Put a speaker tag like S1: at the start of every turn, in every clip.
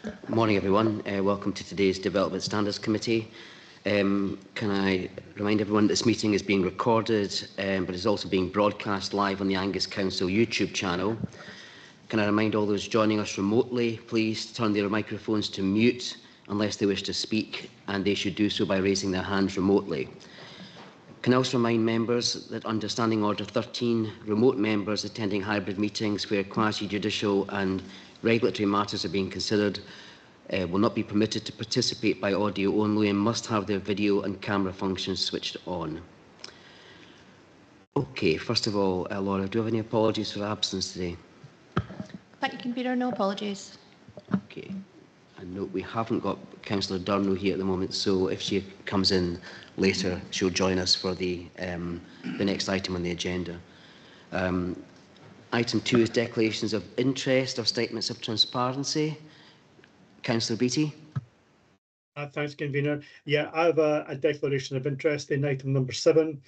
S1: Good morning, everyone. Welcome to today's Development Standards Committee. Can I remind everyone that this meeting is being recorded, but is also being broadcast live on the Angus Council YouTube channel. Can I remind all those joining us remotely, please turn their microphones to mute unless they wish to speak, and they should do so by raising their hands remotely. Can I also remind members that under Standing Order 13, remote members attending hybrid meetings where quasi-judicial and regulatory matters are being considered will not be permitted to participate by audio only and must have their video and camera functions switched on. Okay, first of all, Laura, do you have any apologies for absence today?
S2: Thank you, Convener. No apologies.
S1: Okay. And note we haven't got Councillor Durno here at the moment, so if she comes in later, she'll join us for the next item on the agenda. Item 2 is declarations of interest or statements of transparency. Councillor Beattie.
S3: Thanks, Convener. Yeah, I have a declaration of interest in item number 7,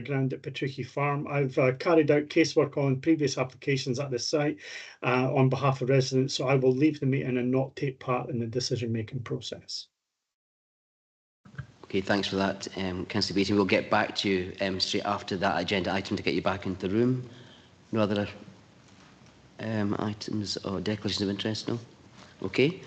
S3: ground at Petrucci Farm. I've carried out casework on previous applications at this site on behalf of residents, so I will leave the meeting and not take part in the decision-making process.
S1: Okay, thanks for that, Councillor Beattie. We'll get back to you straight after that agenda item to get you back into the room. No other items or declarations of interest? No? Okay.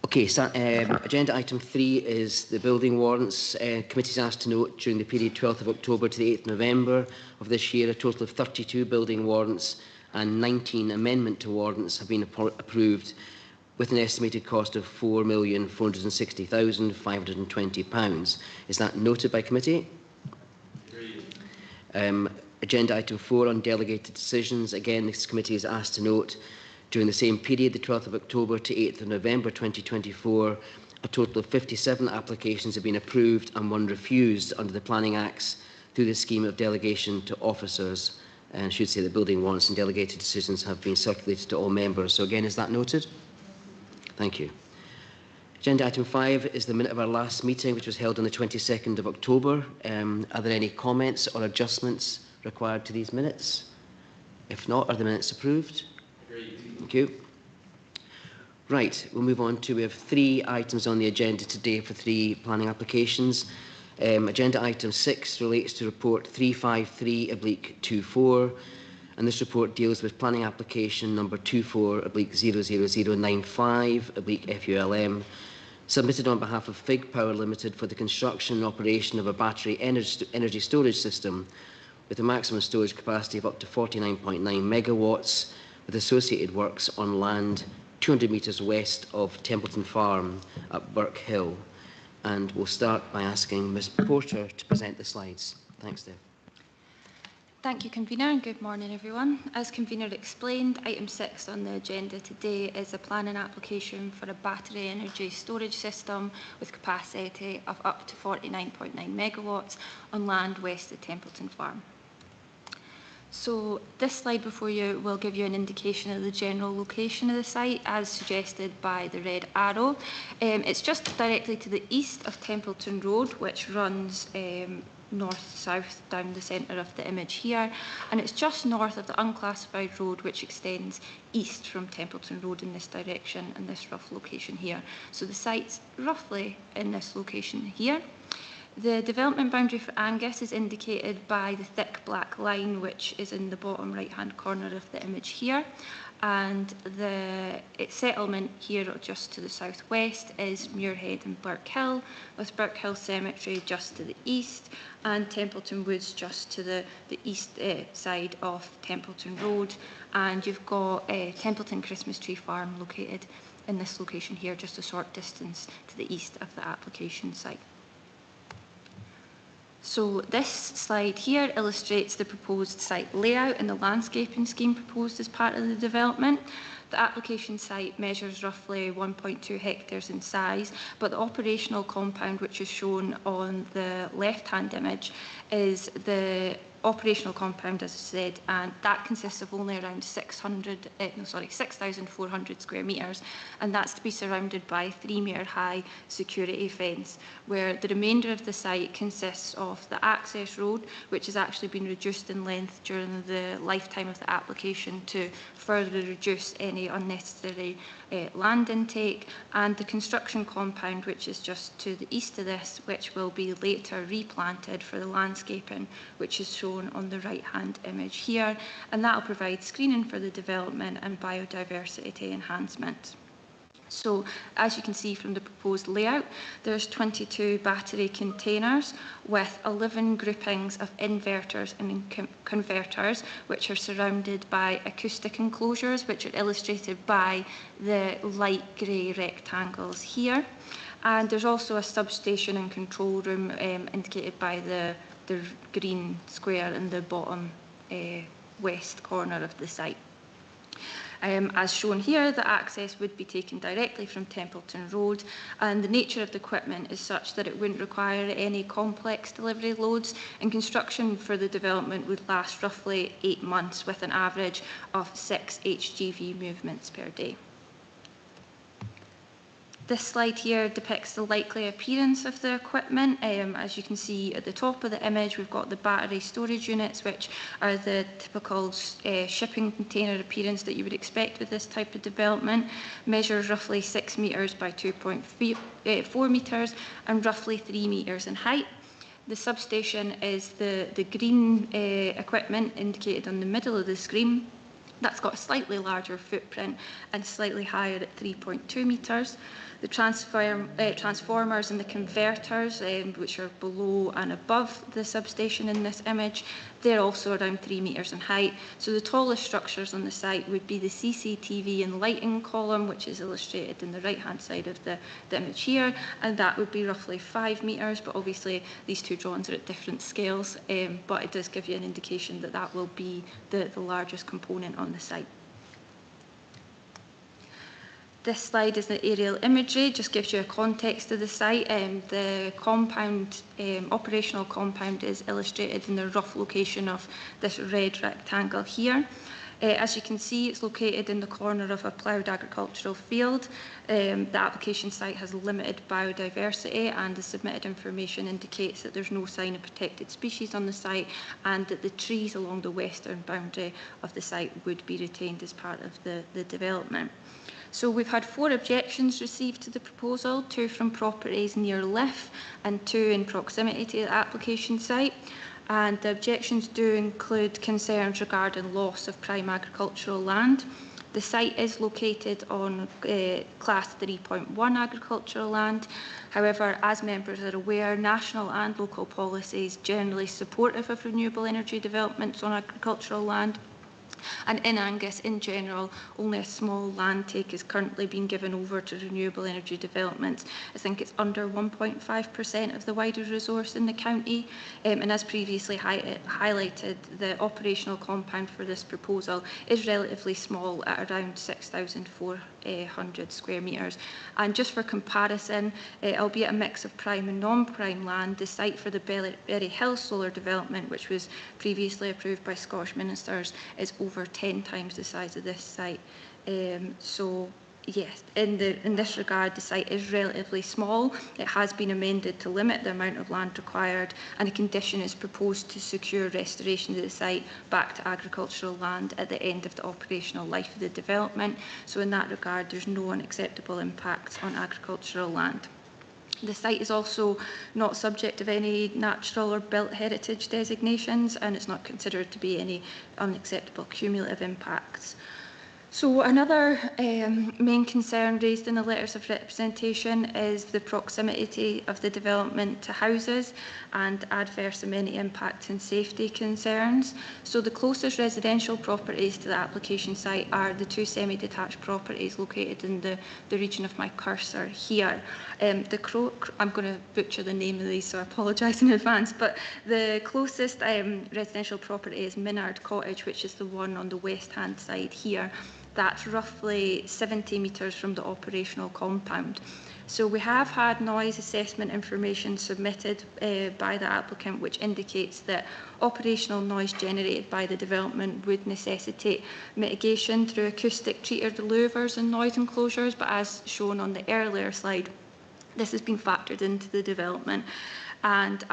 S1: Okay, so, agenda item 3 is the building warrants. Committee is asked to note during the period 12th of October to the 8th of November of this year, a total of 32 building warrants and 19 amendment to warrants have been approved with an estimated cost of £4,460,520. Is that noted by committee? Agenda item 4 on delegated decisions. Again, this committee is asked to note during the same period, the 12th of October to 8th of November 2024, a total of 57 applications have been approved and 1 refused under the Planning Acts through the scheme of delegation to officers. And I should say that building warrants and delegated decisions have been circulated to all members. So again, is that noted? Thank you. Agenda item 5 is the minute of our last meeting, which was held on the 22nd of October. Are there any comments or adjustments required to these minutes? If not, are the minutes approved? Thank you. Right, we'll move on to, we have 3 items on the agenda today for 3 planning applications. Agenda item 6 relates to report 353/24, and this report deals with planning application number 24/00095/FULM, submitted on behalf of Fig Power Limited for the construction and operation of a battery energy storage system with a maximum storage capacity of up to 49.9 megawatts, with associated works on land 200 metres west of Templeton Farm at Burke Hill. And we'll start by asking Ms Porter to present the slides. Thanks, Dave.
S2: Thank you, Convener, and good morning, everyone. As Convener explained, item 6 on the agenda today is a planning application for a battery energy storage system with capacity of up to 49.9 megawatts on land west of Templeton Farm. So this slide before you will give you an indication of the general location of the site as suggested by the red arrow. It's just directly to the east of Templeton Road, which runs north-south down the centre of the image here, and it's just north of the unclassified road which extends east from Templeton Road in this direction and this rough location here. So the site's roughly in this location here. The development boundary for Angus is indicated by the thick black line which is in the bottom right hand corner of the image here, and its settlement here just to the southwest is Muirhead and Burke Hill, with Burke Hill Cemetery just to the east and Templeton Woods just to the east side of Templeton Road, and you've got Templeton Christmas Tree Farm located in this location here, just a short distance to the east of the application site. So this slide here illustrates the proposed site layout and the landscaping scheme proposed as part of the development. The application site measures roughly 1.2 hectares in size, but the operational compound which is shown on the left-hand image is the operational compound, as I said, and that consists of only around 6,400 square metres, and that's to be surrounded by a 3-metre high security fence, where the remainder of the site consists of the access road, which has actually been reduced in length during the lifetime of the application to further reduce any unnecessary land intake, and the construction compound, which is just to the east of this, which will be later replanted for the landscaping, which is shown on the right-hand image here, and that will provide screening for the development and biodiversity enhancement. So, as you can see from the proposed layout, there's 22 battery containers with 11 groupings of inverters and converters, which are surrounded by acoustic enclosures, which are illustrated by the light grey rectangles here. And there's also a substation and control room indicated by the green square in the bottom west corner of the site. As shown here, the access would be taken directly from Templeton Road, and the nature of the equipment is such that it wouldn't require any complex delivery loads, and construction for the development would last roughly 8 months with an average of 6 HGV movements per day. This slide here depicts the likely appearance of the equipment. As you can see at the top of the image, we've got the battery storage units, which are the typical shipping container appearance that you would expect with this type of development. Measures roughly 6 metres by 2.4 metres and roughly 3 metres in height. The substation is the green equipment indicated on the middle of the screen. That's got a slightly larger footprint and slightly higher at 3.2 metres. The transformers and the converters, which are below and above the substation in this image, they're also around 3 metres in height. So the tallest structures on the site would be the CCTV and lighting column, which is illustrated in the right-hand side of the image here, and that would be roughly 5 metres, but obviously these two drawings are at different scales, but it does give you an indication that that will be the largest component on the site. This slide is the aerial imagery, just gives you a context of the site. The compound, operational compound, is illustrated in the rough location of this red rectangle here. As you can see, it's located in the corner of a ploughed agricultural field. The application site has limited biodiversity, and the submitted information indicates that there's no sign of protected species on the site, and that the trees along the western boundary of the site would be retained as part of the development. So we've had 4 objections received to the proposal, 2 from properties near Liff and 2 in proximity to the application site. And the objections do include concerns regarding loss of prime agricultural land. The site is located on Class 3.1 agricultural land. However, as members are aware, national and local policies generally supportive of renewable energy developments on agricultural land. And in Angus, in general, only a small land take is currently being given over to renewable energy developments. I think it's under 1.5% of the wider resource in the county. And as previously highlighted, the operational compound for this proposal is relatively small at around 6,400 square metres. And just for comparison, albeit a mix of prime and non-prime land, the site for the Berry Hill solar development, which was previously approved by Scottish ministers, is over 10 times the size of this site. So yes, in this regard, the site is relatively small. It has been amended to limit the amount of land required, and a condition is proposed to secure restoration of the site back to agricultural land at the end of the operational life of the development. So in that regard, there's no unacceptable impacts on agricultural land. The site is also not subject of any natural or built heritage designations, and it's not considered to be any unacceptable cumulative impacts. So another main concern raised in the letters of representation is the proximity of the development to houses and adverse amenity impacts and safety concerns. So the closest residential properties to the application site are the 2 semi-detached properties located in the region of my cursor here. I'm going to butcher the name of these, so I apologise in advance, but the closest residential property is Minard Cottage, which is the one on the west-hand side here. That's roughly 70 metres from the operational compound. So we have had noise assessment information submitted by the applicant, which indicates that operational noise generated by the development would necessitate mitigation through acoustic treated louvers and noise enclosures, but as shown on the earlier slide, this has been factored into the development, and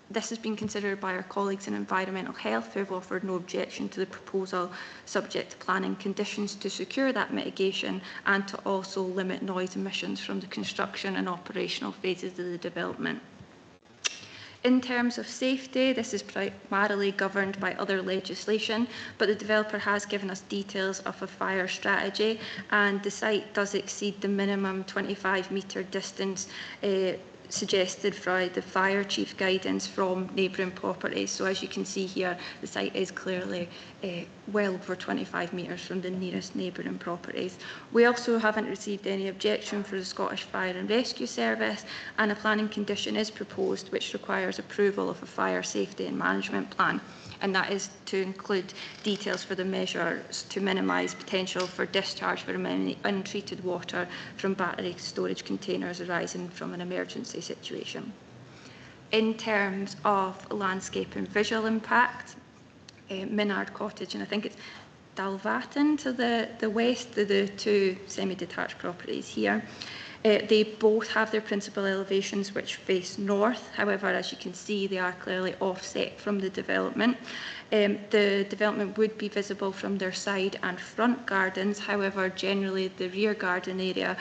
S2: this has been considered by our colleagues in Environmental Health, who have offered no objection to the proposal, subject to planning conditions to secure that mitigation and to also limit noise emissions from the construction and operational phases of the development. In terms of safety, this is primarily governed by other legislation, but the developer has given us details of a fire strategy, and the site does exceed the minimum 25-metre distance suggested by the fire chief guidance from neighbouring properties. So as you can see here, the site is clearly well over 25 metres from the nearest neighbouring properties. We also haven't received any objection from the Scottish Fire and Rescue Service, and a planning condition is proposed which requires approval of a fire safety and management plan, and that is to include details for the measures to minimise potential for discharge from any untreated water from battery storage containers arising from an emergency situation. In terms of landscape and visual impact, Minard Cottage, and I think it's Dalvatten to the west, the two semi-detached properties here. They both have their principal elevations which face north. However, as you can see, they are clearly offset from the development. The development would be visible from their side and front gardens. However, generally the rear garden area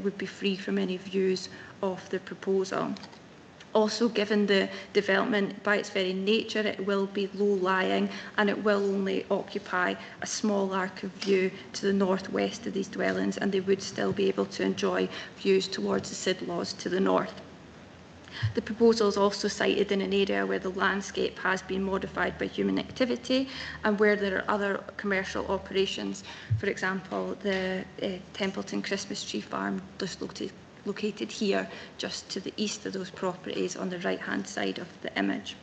S2: would be free from any views of the proposal. Also, given the development by its very nature, it will be low-lying and it will only occupy a small arc of view to the northwest of these dwellings, and they would still be able to enjoy views towards the Sidlaws to the north. The proposal is also sited in an area where the landscape has been modified by human activity and where there are other commercial operations. For example, the Templeton Christmas Tree Farm just located here just to the east of those properties on the right hand side of the image.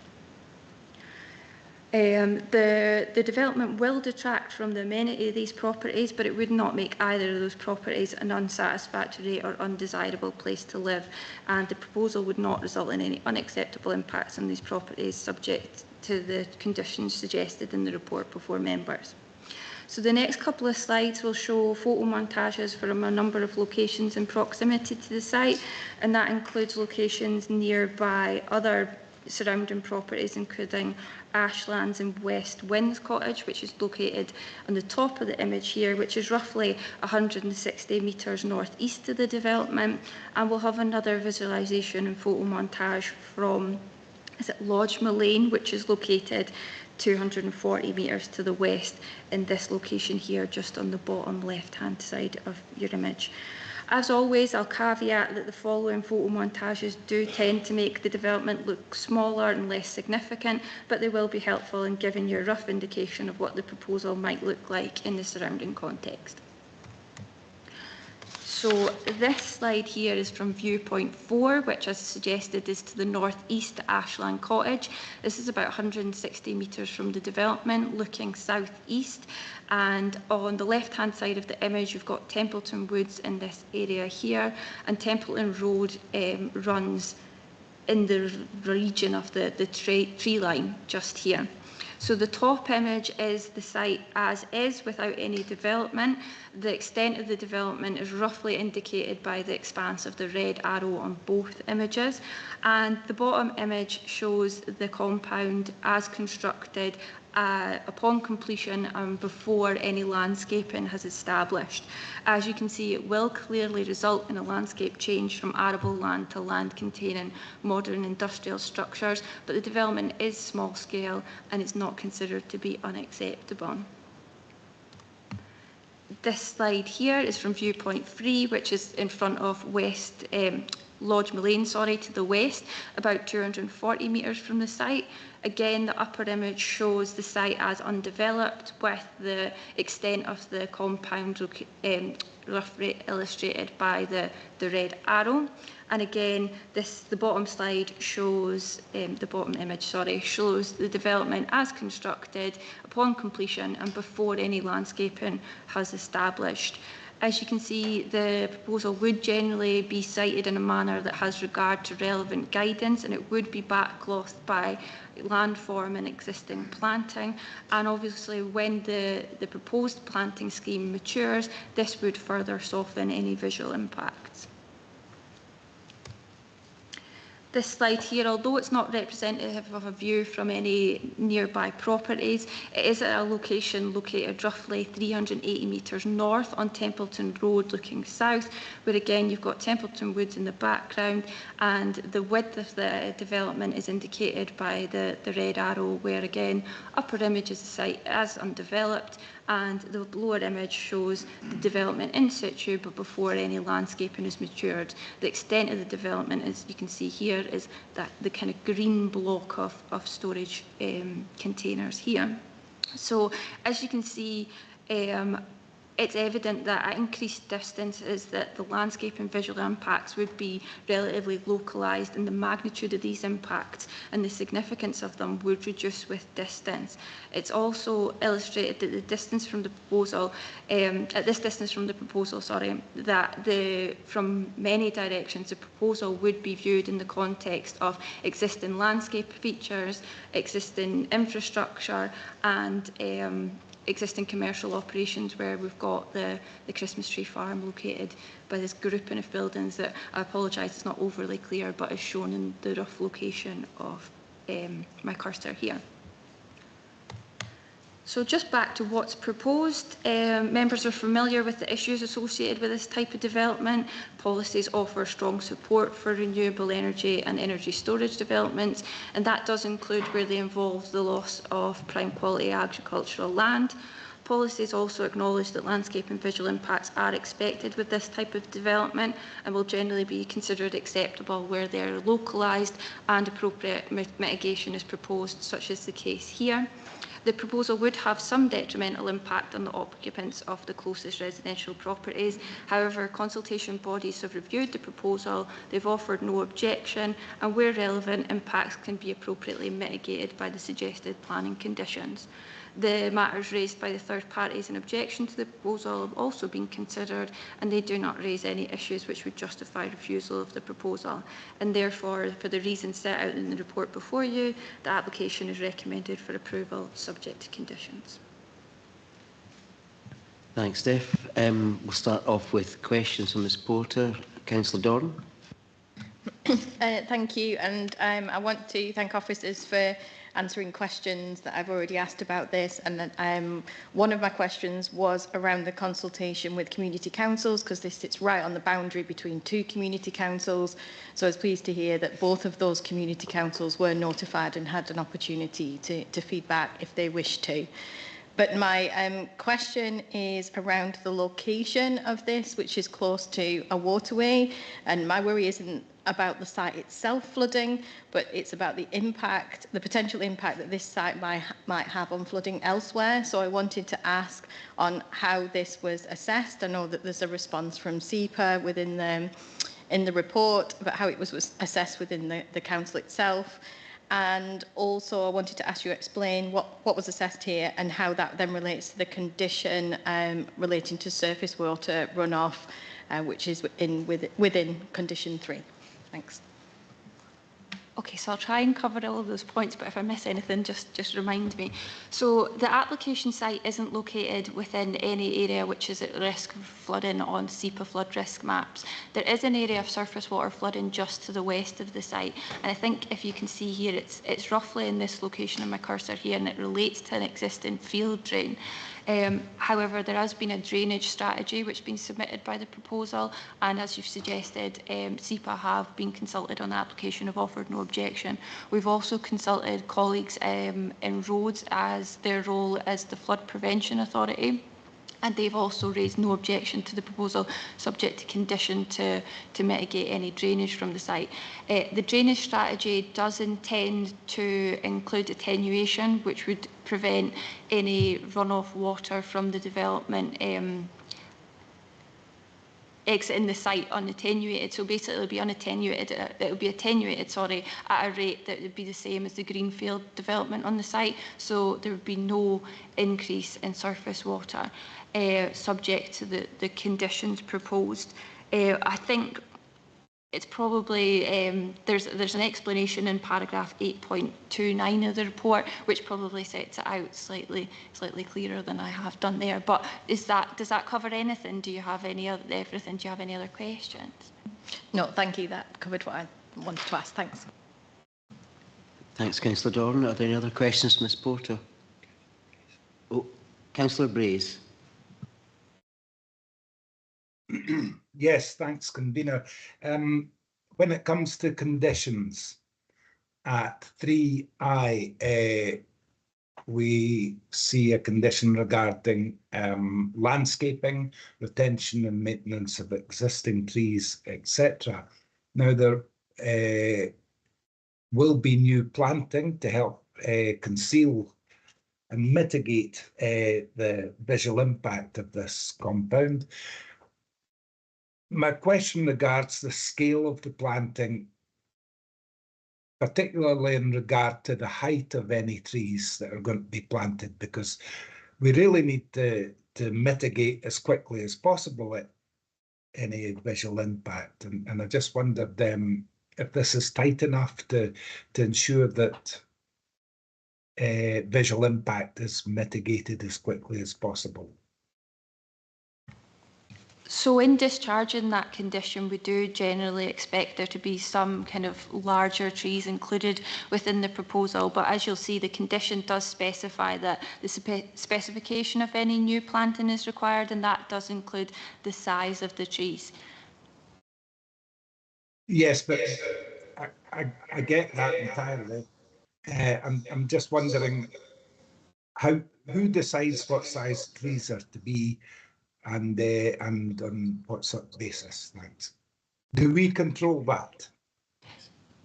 S2: The development will detract from the amenity of these properties, but it would not make either of those properties an unsatisfactory or undesirable place to live, and the proposal would not result in any unacceptable impacts on these properties subject to the conditions suggested in the report before members. So the next couple of slides will show photo montages from a number of locations in proximity to the site, and that includes locations nearby other surrounding properties, including Ashlands and West Winds Cottage, which is located on the top of the image here, which is roughly 160 metres northeast of the development. And we'll have another visualisation and photo montage from Lodge Mullane, which is located 240 metres to the west in this location here, just on the bottom left-hand side of your image. As always, I'll caveat that the following photo montages do tend to make the development look smaller and less significant, but they will be helpful in giving you a rough indication of what the proposal might look like in the surrounding context. So this slide here is from viewpoint 4, which as suggested is to the northeast Ashland Cottage. This is about 160 metres from the development, looking southeast. And on the left-hand side of the image, you've got Templeton Woods in this area here, and Templeton Road runs in the region of the tree line just here. So the top image is the site as is, without any development. The extent of the development is roughly indicated by the expanse of the red arrow on both images. And the bottom image shows the compound as constructed upon completion and before any landscaping has established. As you can see, it will clearly result in a landscape change from arable land to land containing modern industrial structures, but the development is small scale and is not considered to be unacceptable. This slide here is from viewpoint 3, which is in front of Lodge Mullane, to the west, about 240 metres from the site. Again, the upper image shows the site as undeveloped, with the extent of the compound roughly illustrated by the red arrow. And again, the bottom slide shows, the bottom image, shows the development as constructed upon completion and before any landscaping has established. As you can see, the proposal would generally be cited in a manner that has regard to relevant guidance, and it would be backclothed by landform and existing planting. And obviously, when the proposed planting scheme matures, this would further soften any visual impacts. This slide here, although it's not representative of a view from any nearby properties, it is at a location located roughly 380 metres north on Templeton Road looking south, where again you've got Templeton Woods in the background, and the width of the development is indicated by the red arrow, where again upper image is the site as undeveloped, and the lower image shows the development in situ, but before any landscaping is matured. The extent of the development, as you can see here, is that the kind of green block of storage containers here. So as you can see, it's evident that at increased distances that the landscape and visual impacts would be relatively localised, and the magnitude of these impacts and the significance of them would reduce with distance. It's also illustrated that the distance from the proposal, that from many directions the proposal would be viewed in the context of existing landscape features, existing infrastructure, and existing commercial operations, where we've got the Christmas tree farm located by this grouping of buildings that, I apologise, it's not overly clear, but is shown in the rough location of my cursor here. So just back to what's proposed, members are familiar with the issues associated with this type of development. Policies offer strong support for renewable energy and energy storage developments, and that does include where they involve the loss of prime quality agricultural land. Policies also acknowledge that landscape and visual impacts are expected with this type of development and will generally be considered acceptable where they are localised and appropriate mitigation is proposed, such as the case here. The proposal would have some detrimental impact on the occupants of the closest residential properties. However, consultation bodies have reviewed the proposal, they've offered no objection, and where relevant, impacts can be appropriately mitigated by the suggested planning conditions. The matters raised by the third parties in objection to the proposal have also been considered, and they do not raise any issues which would justify refusal of the proposal. And therefore, for the reasons set out in the report before you, the application is recommended for approval subject to conditions.
S1: Thanks, Steph. We'll start off with questions from Ms Porter. Councillor Doran.
S4: Thank you, and I want to thank officers for answering questions that I've already asked about this. And one of my questions was around the consultation with community councils, because this sits right on the boundary between two community councils. So I was pleased to hear that both of those community councils were notified and had an opportunity to feedback if they wish to. But my question is around the location of this, which is close to a waterway. And my worry isn't about the site itself flooding, but it's about the impact, the potential impact that this site might have on flooding elsewhere. So I wanted to ask on how this was assessed. I know that there's a response from SEPA within in the report, but how it was assessed within the council itself. And also I wanted to ask you to explain what was assessed here and how that then relates to the condition relating to surface water runoff, which is within condition 3. Thanks.
S2: Okay, so I'll try and cover all of those points, but if I miss anything, just remind me. So the application site isn't located within any area which is at risk of flooding on SEPA flood risk maps. There is an area of surface water flooding just to the west of the site, and I think if you can see here, it's roughly in this location in my cursor here, and it relates to an existing field drain. However, there has been a drainage strategy which has been submitted by the proposal, and as you've suggested, SEPA have been consulted on the application, have offered no objection. We've also consulted colleagues in roads as their role as the flood prevention authority. And they've also raised no objection to the proposal, subject to condition to mitigate any drainage from the site. The drainage strategy does intend to include attenuation, which would prevent any runoff water from the development exiting the site unattenuated. So basically it'll be attenuated, sorry, at a rate that would be the same as the greenfield development on the site. So there would be no increase in surface water, subject to the conditions proposed. I think it's probably, there's an explanation in paragraph 8.29 of the report, which probably sets it out slightly clearer than I have done there. But does that cover anything? Do you have everything? Do you have any other questions?
S4: No, thank you. That covered what I wanted to ask. Thanks.
S1: Thanks, Councillor Doran. Are there any other questions, Ms Porter? Oh, Councillor Braze.
S5: Yes, thanks, convener. When it comes to conditions at 3I, we see a condition regarding landscaping, retention and maintenance of existing trees, etc. Now, there will be new planting to help conceal and mitigate the visual impact of this compound. My question regards the scale of the planting, particularly in regard to the height of any trees that are going to be planted, because we really need to mitigate as quickly as possible any visual impact. And I just wondered if this is tight enough to ensure that visual impact is mitigated as quickly as possible.
S2: So in discharging that condition, we do generally expect there to be some kind of larger trees included within the proposal. But as you'll see, the condition does specify that the specification of any new planting is required, and that does include the size of the trees.
S5: Yes, but I get that entirely. I'm just wondering who decides what size trees are to be, and on what sort of basis? Thanks. Do we control that?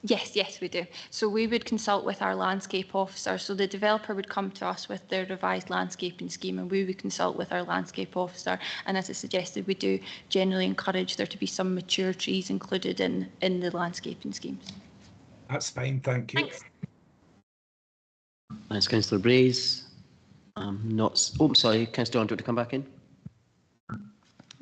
S2: Yes, we do. So we would consult with our landscape officer. So the developer would come to us with their revised landscaping scheme, and we would consult with our landscape officer. And as I suggested, we do generally encourage there to be some mature trees included in the landscaping schemes.
S5: That's fine, thank you.
S2: Thanks.
S1: Thanks, Councillor Braze. Sorry, Councillor Doran, do you want to come back in?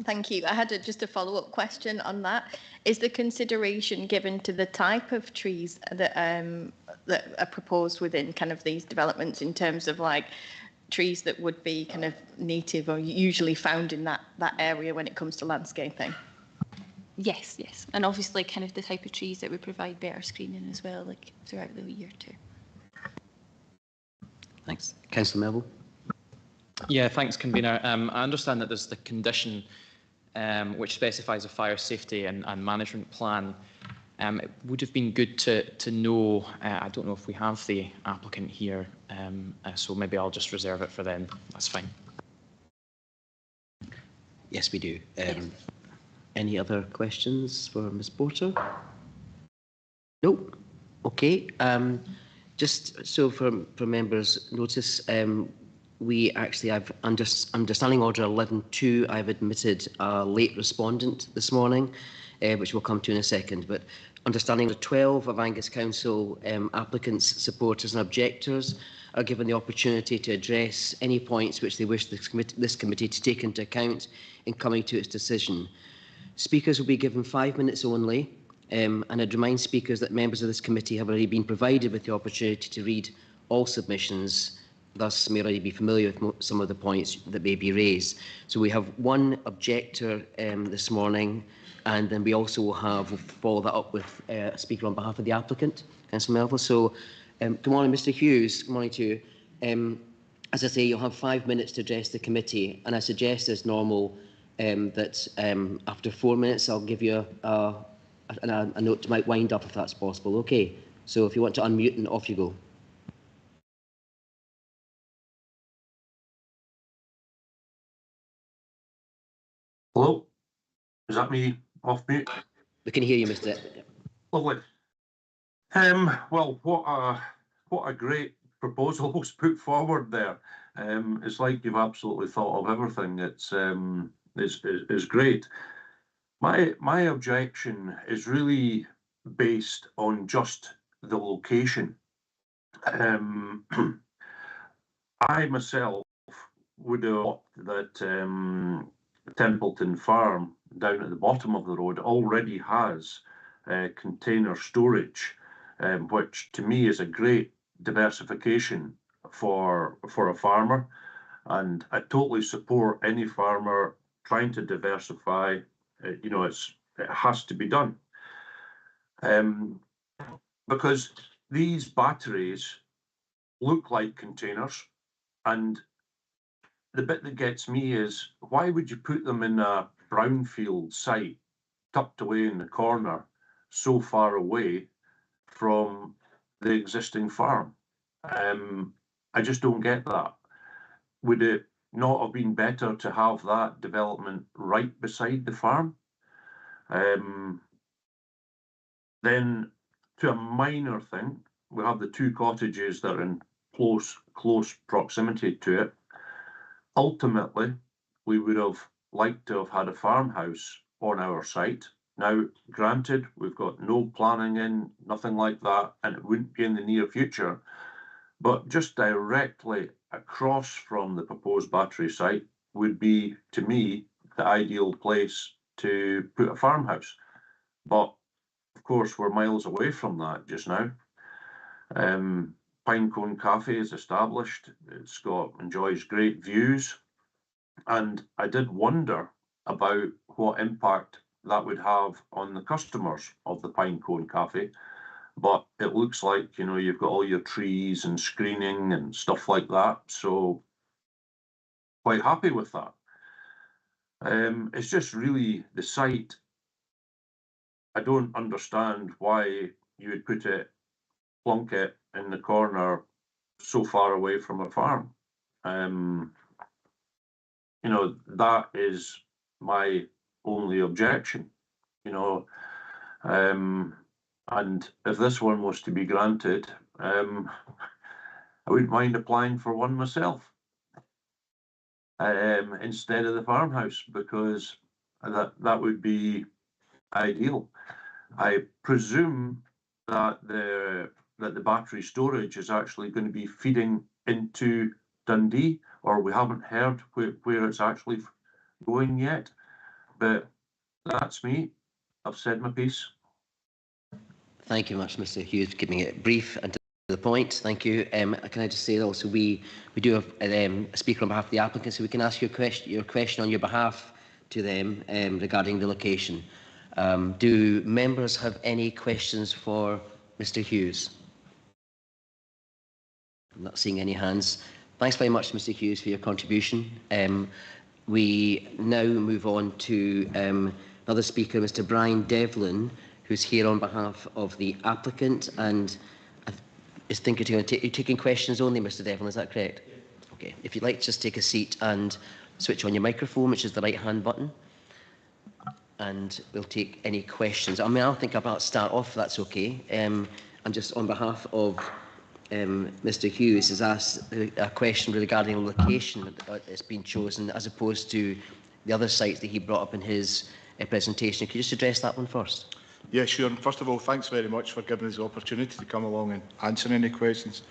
S4: Thank you. I had just a follow-up question on that. Is the consideration given to the type of trees that are proposed within kind of these developments, in terms of like trees that would be kind of native or usually found in that area when it comes to landscaping?
S2: Yes. And obviously kind of the type of trees that would provide better screening as well, like throughout the year too.
S1: Thanks. Councillor Melville.
S6: Yeah, thanks, convener. I understand that there's the condition which specifies a fire safety and management plan. It would have been good to know, I don't know if we have the applicant here, so maybe I'll just reserve it for then. That's fine.
S1: Yes, we do. Any other questions for Ms Porter? No? Okay. Just so for members' notice, we actually have, under Standing Order 11.2, I've admitted a late respondent this morning, which we'll come to in a second. But under Standing Order 12 of Angus Council, applicants, supporters and objectors are given the opportunity to address any points which they wish this committee to take into account in coming to its decision. Speakers will be given 5 minutes only, and I'd remind speakers that members of this committee have already been provided with the opportunity to read all submissions, thus may already be familiar with some of the points that may be raised. So we have one objector this morning, and then we also will follow that up with a speaker on behalf of the applicant, Councillor Melville. So good morning, Mr Hughes. Good morning to you. As I say, you'll have 5 minutes to address the committee, and I suggest as normal that after 4 minutes I'll give you a note to might wind up if that's possible. Okay, so if you want to unmute, and off you go.
S7: Hello, is that me off mute?
S1: We can hear you, Mr.
S7: Lovely. Well, what a great proposal was put forward there. It's like you've absolutely thought of everything. It's great. My objection is really based on just the location. I myself would have thought that Templeton Farm down at the bottom of the road already has container storage, which to me is a great diversification for a farmer, and I totally support any farmer trying to diversify. You know, it has to be done, because these batteries look like containers, and the bit that gets me is, why would you put them in a brownfield site tucked away in the corner so far away from the existing farm? I just don't get that. Would it not have been better to have that development right beside the farm? Then, to a minor thing, we have the 2 cottages that are in close proximity to it. Ultimately, we would have liked to have had a farmhouse on our site. Now, granted, we've got no planning in, nothing like that, and it wouldn't be in the near future, but just directly across from the proposed battery site would be, to me, the ideal place to put a farmhouse. But of course, we're miles away from that just now. Pinecone Cafe is established. It's enjoys great views, and I did wonder about what impact that would have on the customers of the Pinecone Cafe. But it looks like, you know, you've got all your trees and screening and stuff like that, so quite happy with that. It's just really the site. I don't understand why you would put it, plonk it in the corner so far away from a farm. You know, that is my only objection, you know. And if this one was to be granted, I wouldn't mind applying for one myself, instead of the farmhouse, because that would be ideal. I presume that the battery storage is actually going to be feeding into Dundee, or we haven't heard where it's actually going yet. But that's me. I've said my piece.
S1: Thank you much, Mr. Hughes, for keeping it brief and to the point. Thank you. Can I just say also, we do have a speaker on behalf of the applicant, so we can ask your question on your behalf to them regarding the location. Do members have any questions for Mr. Hughes? I'm not seeing any hands. Thanks very much, Mr. Hughes, for your contribution. We now move on to another speaker, Mr. Brian Devlin, who's here on behalf of the applicant, and is thinking you're taking questions only, Mr. Devlin, is that correct? Yeah. Okay, if you'd like to just take a seat and switch on your microphone, which is the right-hand button, and we'll take any questions. I mean, I think I'll start off, if that's okay. And just on behalf of Mr. Hughes has asked a question regarding the location that's been chosen as opposed to the other sites that he brought up in his presentation. Could you just address that one first?
S8: Yeah, sure. And first of all, thanks very much for giving us the opportunity to come along and answer any questions.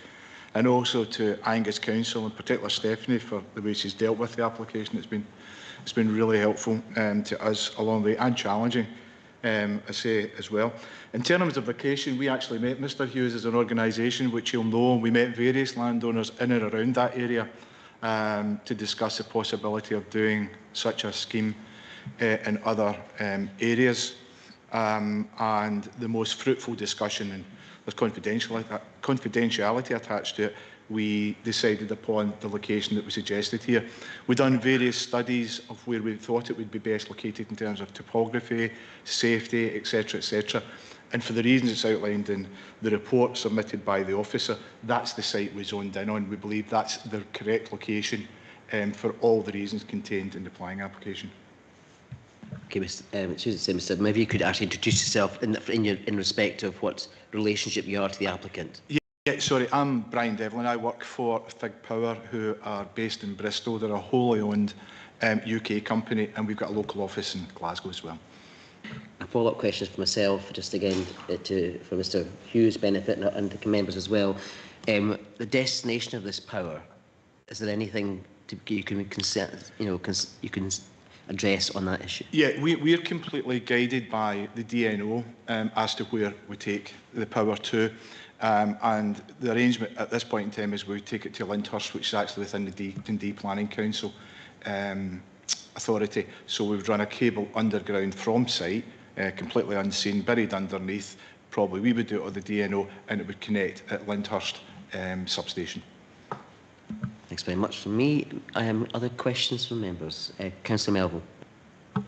S8: And also to Angus Council, in particular Stephanie, for the way she's dealt with the application. It's been really helpful to us along the way, and challenging, I say, as well. In terms of location, we actually met Mr. Hughes as an organisation, which you'll know, and we met various landowners in and around that area to discuss the possibility of doing such a scheme in other areas. And the most fruitful discussion, and there's confidentiality attached to it, we decided upon the location that was suggested here. We've done various studies of where we thought it would be best located in terms of topography, safety, etc., etc. And for the reasons it's outlined in the report submitted by the officer, that's the site we zoned in on. We believe that's the correct location for all the reasons contained in the planning application.
S1: Okay, Mr. Maybe you could actually introduce yourself in respect of what relationship you are to the applicant.
S8: Yeah, sorry, I'm Brian Devlin. I work for Fig Power, who are based in Bristol. They're a wholly owned UK company, and we've got a local office in Glasgow as well.
S1: A follow-up question for myself, just again for Mr. Hughes' benefit and the members as well. The destination of this power, is there anything you can address on that issue?
S8: Yeah, we're completely guided by the DNO as to where we take the power to. And the arrangement at this point in time is we take it to Lyndhurst, which is actually within the D&D Planning Council authority. So we've run a cable underground from site, completely unseen, buried underneath. Probably we would do it on the DNO, and it would connect at Lyndhurst substation.
S1: Thanks very much from me. Other questions from members? Councillor Melville.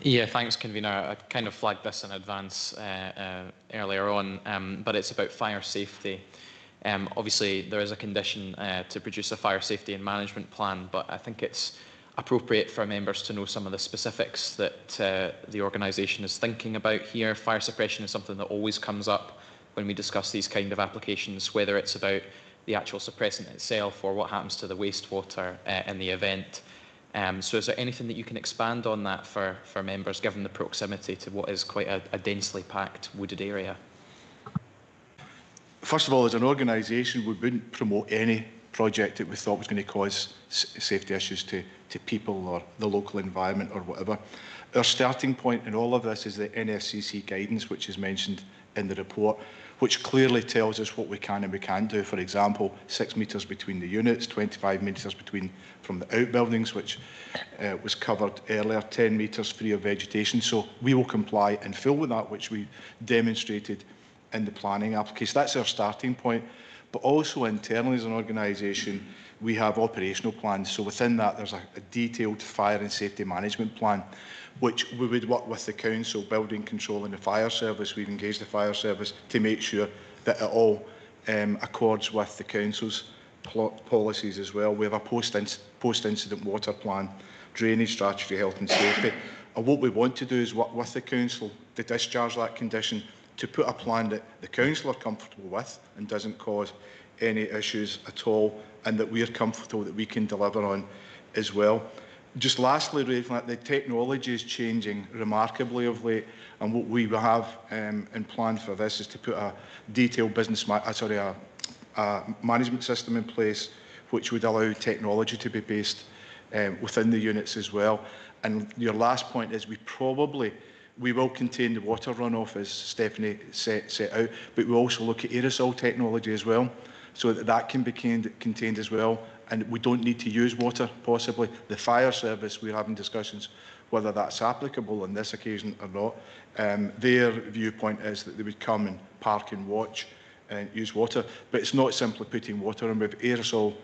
S6: Yeah, thanks, Convener. I kind of flagged this in advance earlier on, but it's about fire safety. Obviously, there is a condition to produce a fire safety and management plan, but I think it's appropriate for members to know some of the specifics that the organisation is thinking about here. Fire suppression is something that always comes up when we discuss these kind of applications, whether it's about the actual suppressant itself or what happens to the wastewater in the event. So is there anything that you can expand on that for members, given the proximity to what is quite a densely packed wooded area?
S8: First of all, as an organisation, we wouldn't promote any project that we thought was going to cause safety issues to people or the local environment or whatever. Our starting point in all of this is the NFCC guidance, which is mentioned in the report, which clearly tells us what we can and we can't do. For example, 6 metres between the units, 25 metres from the outbuildings, which was covered earlier, 10 metres free of vegetation. So we will comply in full with that, which we demonstrated in the planning application. That's our starting point. But also internally as an organisation, we have operational plans. So within that, there's a detailed fire and safety management plan, which we would work with the council, building control and the fire service. We've engaged the fire service to make sure that it all accords with the council's policies as well. We have a post-incident water plan, drainage strategy, health and safety. And what we want to do is work with the council to discharge that condition, to put a plan that the council are comfortable with and doesn't cause any issues at all, and that we're comfortable that we can deliver on as well. Just lastly, the technology is changing remarkably of late, and what we have in plan for this is to put a detailed management system in place, which would allow technology to be based within the units as well. And your last point is we will contain the water runoff, as Stephanie set out, but we also look at aerosol technology as well, so that can be contained as well. And we don't need to use water, possibly. The fire service, we're having discussions whether that's applicable on this occasion or not. Their viewpoint is that they would come and park and watch and use water, but it's not simply putting water in. We have aerosol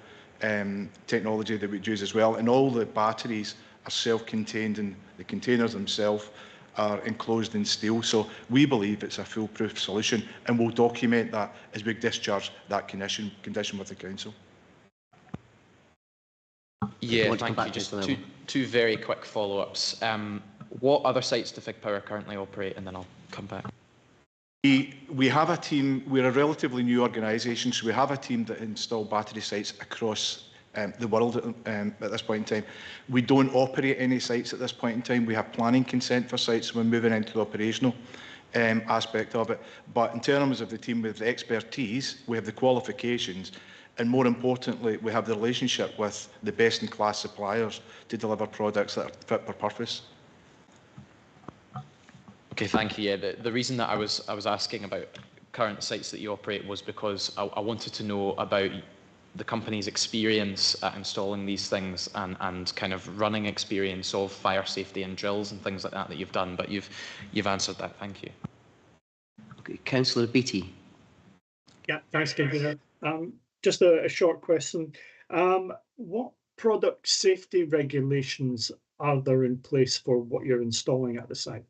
S8: technology that we use as well, and all the batteries are self-contained, and the containers themselves are enclosed in steel. So we believe it's a foolproof solution, and we'll document that as we discharge that condition with the council.
S6: Yeah, thank you. Just two very quick follow-ups. What other sites do Fig Power currently operate, and then I'll come back.
S8: We have a team. We're a relatively new organisation, so we have a team that install battery sites across the world at this point in time. We don't operate any sites at this point in time. We have planning consent for sites. We're moving into the operational aspect of it. But in terms of the team with the expertise, we have the qualifications, and more importantly, we have the relationship with the best-in-class suppliers to deliver products that are fit for purpose.
S6: Okay, thank you. Yeah, the reason that I was asking about current sites that you operate was because I wanted to know about the company's experience at installing these things and kind of running experience of fire safety and drills and things like that you've done. But you've answered that. Thank you.
S1: Okay, Councillor Beattie.
S3: Yeah, thanks, Convener. Just a short question. What product safety regulations are there in place for what you're installing at the site?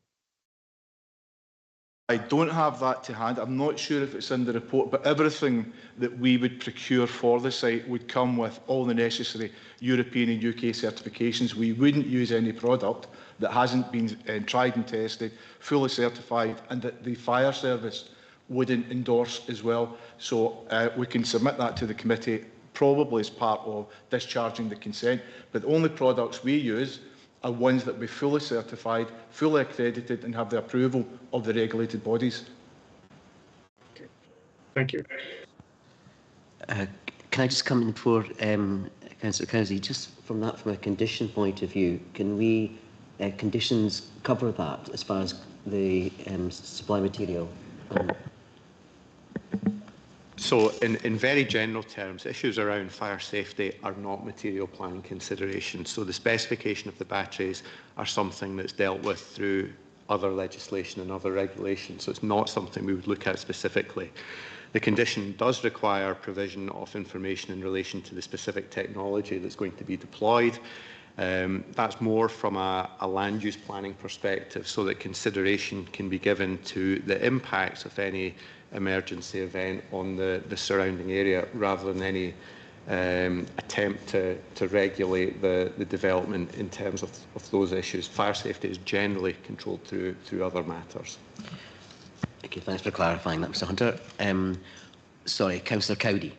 S8: I don't have that to hand. I'm not sure if it's in the report, but everything that we would procure for the site would come with all the necessary European and UK certifications. We wouldn't use any product that hasn't been tried and tested, fully certified, and that the fire service wouldn't endorse as well. So we can submit that to the committee, probably as part of discharging the consent. But the only products we use are ones that will be fully certified, fully accredited, and have the approval of the regulated bodies.
S3: Okay. Thank you.
S1: Can I just come in for Councillor Cowsey, just from a condition point of view, can we conditions cover that as far as the supply material?
S9: So in very general terms, issues around fire safety are not material planning considerations. So the specification of the batteries are something that's dealt with through other legislation and other regulations. So it's not something we would look at specifically. The condition does require provision of information in relation to the specific technology that's going to be deployed. That's more from a land use planning perspective, so that consideration can be given to the impacts of any emergency event on the surrounding area, rather than any attempt to regulate the development in terms of those issues. Fire safety is generally controlled through other matters.
S1: Okay, thanks for clarifying that, Mr Hunter. Sorry, Councillor Cowdy.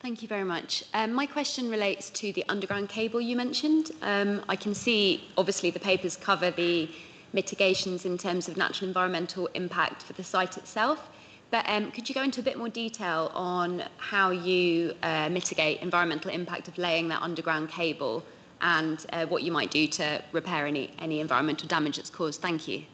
S10: Thank you very much. My question relates to the underground cable you mentioned. I can see, obviously, the papers cover the mitigations in terms of natural environmental impact for the site itself, but could you go into a bit more detail on how you mitigate environmental impact of laying that underground cable, and what you might do to repair any environmental damage that's caused? Thank you.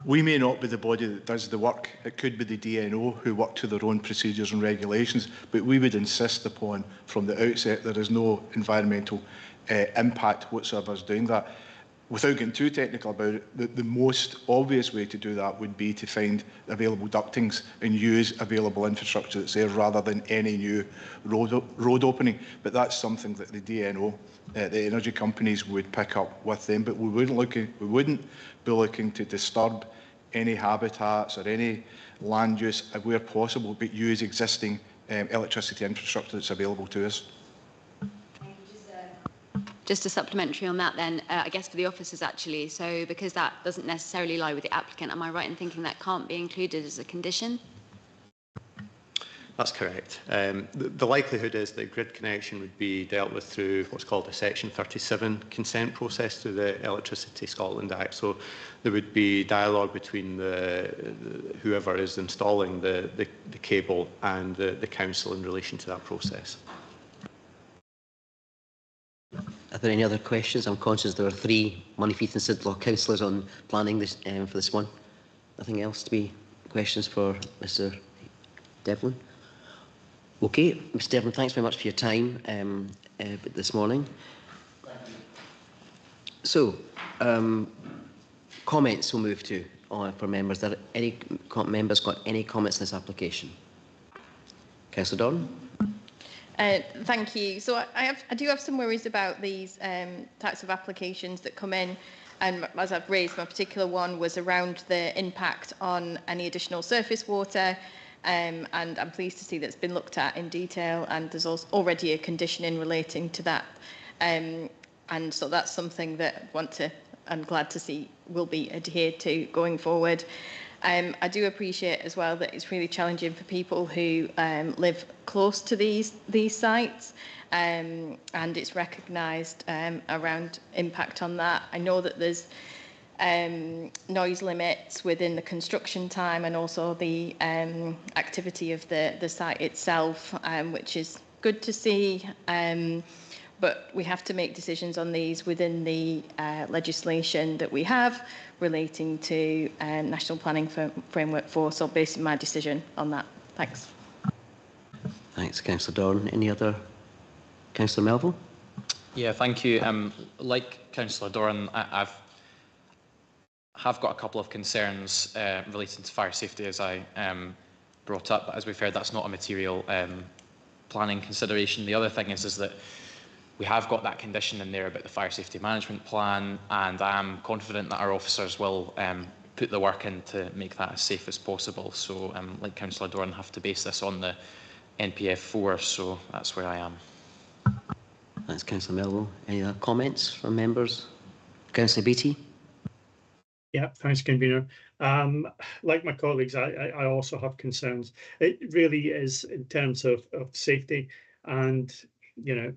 S8: We may not be the body that does the work. It could be the DNO, who work to their own procedures and regulations, but we would insist upon from the outset there is no environmental impact whatsoever as doing that. Without getting too technical about it, the most obvious way to do that would be to find available ductings and use available infrastructure that's there, rather than any new road opening. But that's something that the DNO, the energy companies, would pick up with them. But we wouldn't be looking to disturb any habitats or any land use where possible, but use existing electricity infrastructure that's available to us.
S10: Just a supplementary on that then, I guess for the officers actually, so because that doesn't necessarily lie with the applicant, am I right in thinking that can't be included as a condition?
S9: That's correct. The likelihood is that grid connection would be dealt with through what's called a Section 37 consent process through the Electricity Scotland Act. So there would be dialogue between whoever is installing the cable and the council in relation to that process.
S1: Are there any other questions? I'm conscious there are 3 Moneyfeith and Sidlaw councillors on planning this for this one. Nothing else to be questions for Mr Devlin? Okay, Mr Devlin, thanks very much for your time this morning. So, comments we'll move to for members. Are any members got any comments on this application? Councillor Doran?
S4: Thank you. So I do have some worries about these types of applications that come in, and as I've raised, my particular one was around the impact on any additional surface water, and I'm pleased to see that's been looked at in detail, and there's also already a condition in relating to that, and so that's something that I'm glad to see will be adhered to going forward. I do appreciate as well that it's really challenging for people who live close to these sites, and it's recognised around impact on that. I know that there's noise limits within the construction time and also the activity of the site itself, which is good to see. But we have to make decisions on these within the legislation that we have relating to National Planning Framework 4. So basing my decision on that. Thanks.
S1: Thanks, Councillor Doran. Any other? Councillor Melville?
S6: Yeah, thank you. Like Councillor Doran, I have got a couple of concerns relating to fire safety, as I brought up. But as we've heard, that's not a material planning consideration. The other thing is that we have got that condition in there about the fire safety management plan, and I am confident that our officers will put the work in to make that as safe as possible. So, like Councillor Doran, have to base this on the NPF 4, so that's where I am.
S1: Thanks, Councillor Melville. Any other comments from members? Councillor Beattie?
S3: Yeah, thanks, convener. Like my colleagues, I also have concerns. It really is in terms of safety, and you know,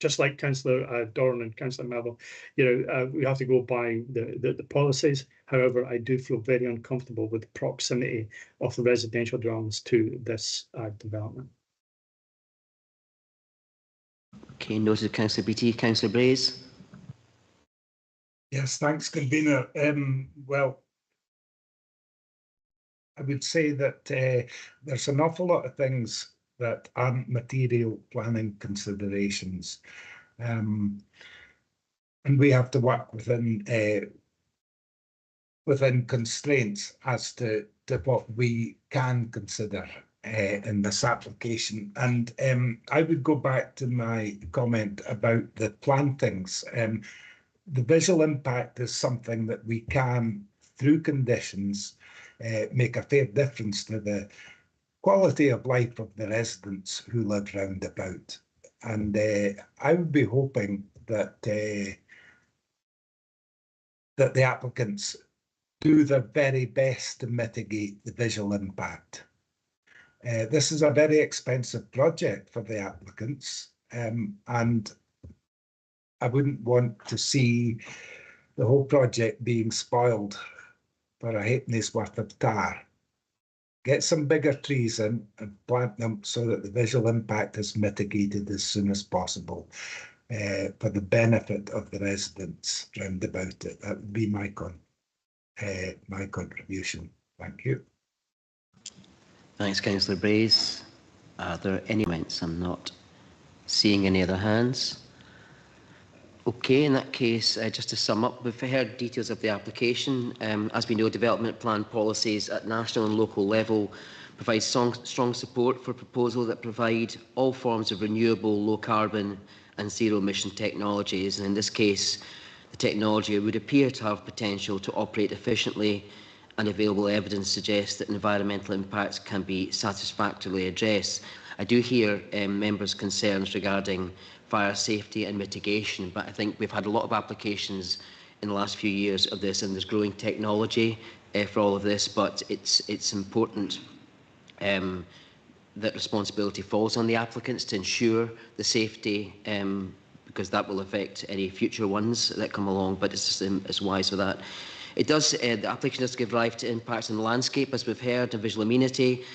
S3: just like Councillor Doran and Councillor Melville, you know, we have to go by the policies. However, I do feel very uncomfortable with the proximity of the residential dwellings to this development.
S1: Okay, noted, Councillor Beattie. Councillor Braze?
S5: Yes, thanks, convener. Well, I would say that there's an awful lot of things that aren't material planning considerations, and we have to work within constraints as to what we can consider in this application. And I would go back to my comment about the plantings. The visual impact is something that we can, through conditions, make a fair difference to the quality of life of the residents who live round about. And I would be hoping that that the applicants do their very best to mitigate the visual impact. This is a very expensive project for the applicants, and I wouldn't want to see the whole project being spoiled for a halfpenny's worth of tar. Get some bigger trees in and plant them so that the visual impact is mitigated as soon as possible for the benefit of the residents round about it. That would be my contribution. Thank you.
S1: Thanks, Councillor Braze. Are there any comments? I'm not seeing any other hands. Okay, in that case, just to sum up, we've heard details of the application. As we know, development plan policies at national and local level provide strong support for proposals that provide all forms of renewable, low carbon and zero emission technologies. And in this case, the technology would appear to have potential to operate efficiently, and available evidence suggests that environmental impacts can be satisfactorily addressed. I do hear members' concerns regarding fire safety and mitigation, but I think we've had a lot of applications in the last few years of this, and there's growing technology for all of this, but it's important that responsibility falls on the applicants to ensure the safety, because that will affect any future ones that come along, but it's wise for that. It does, the application does give rise to impacts on the landscape, as we've heard, and visual amenity,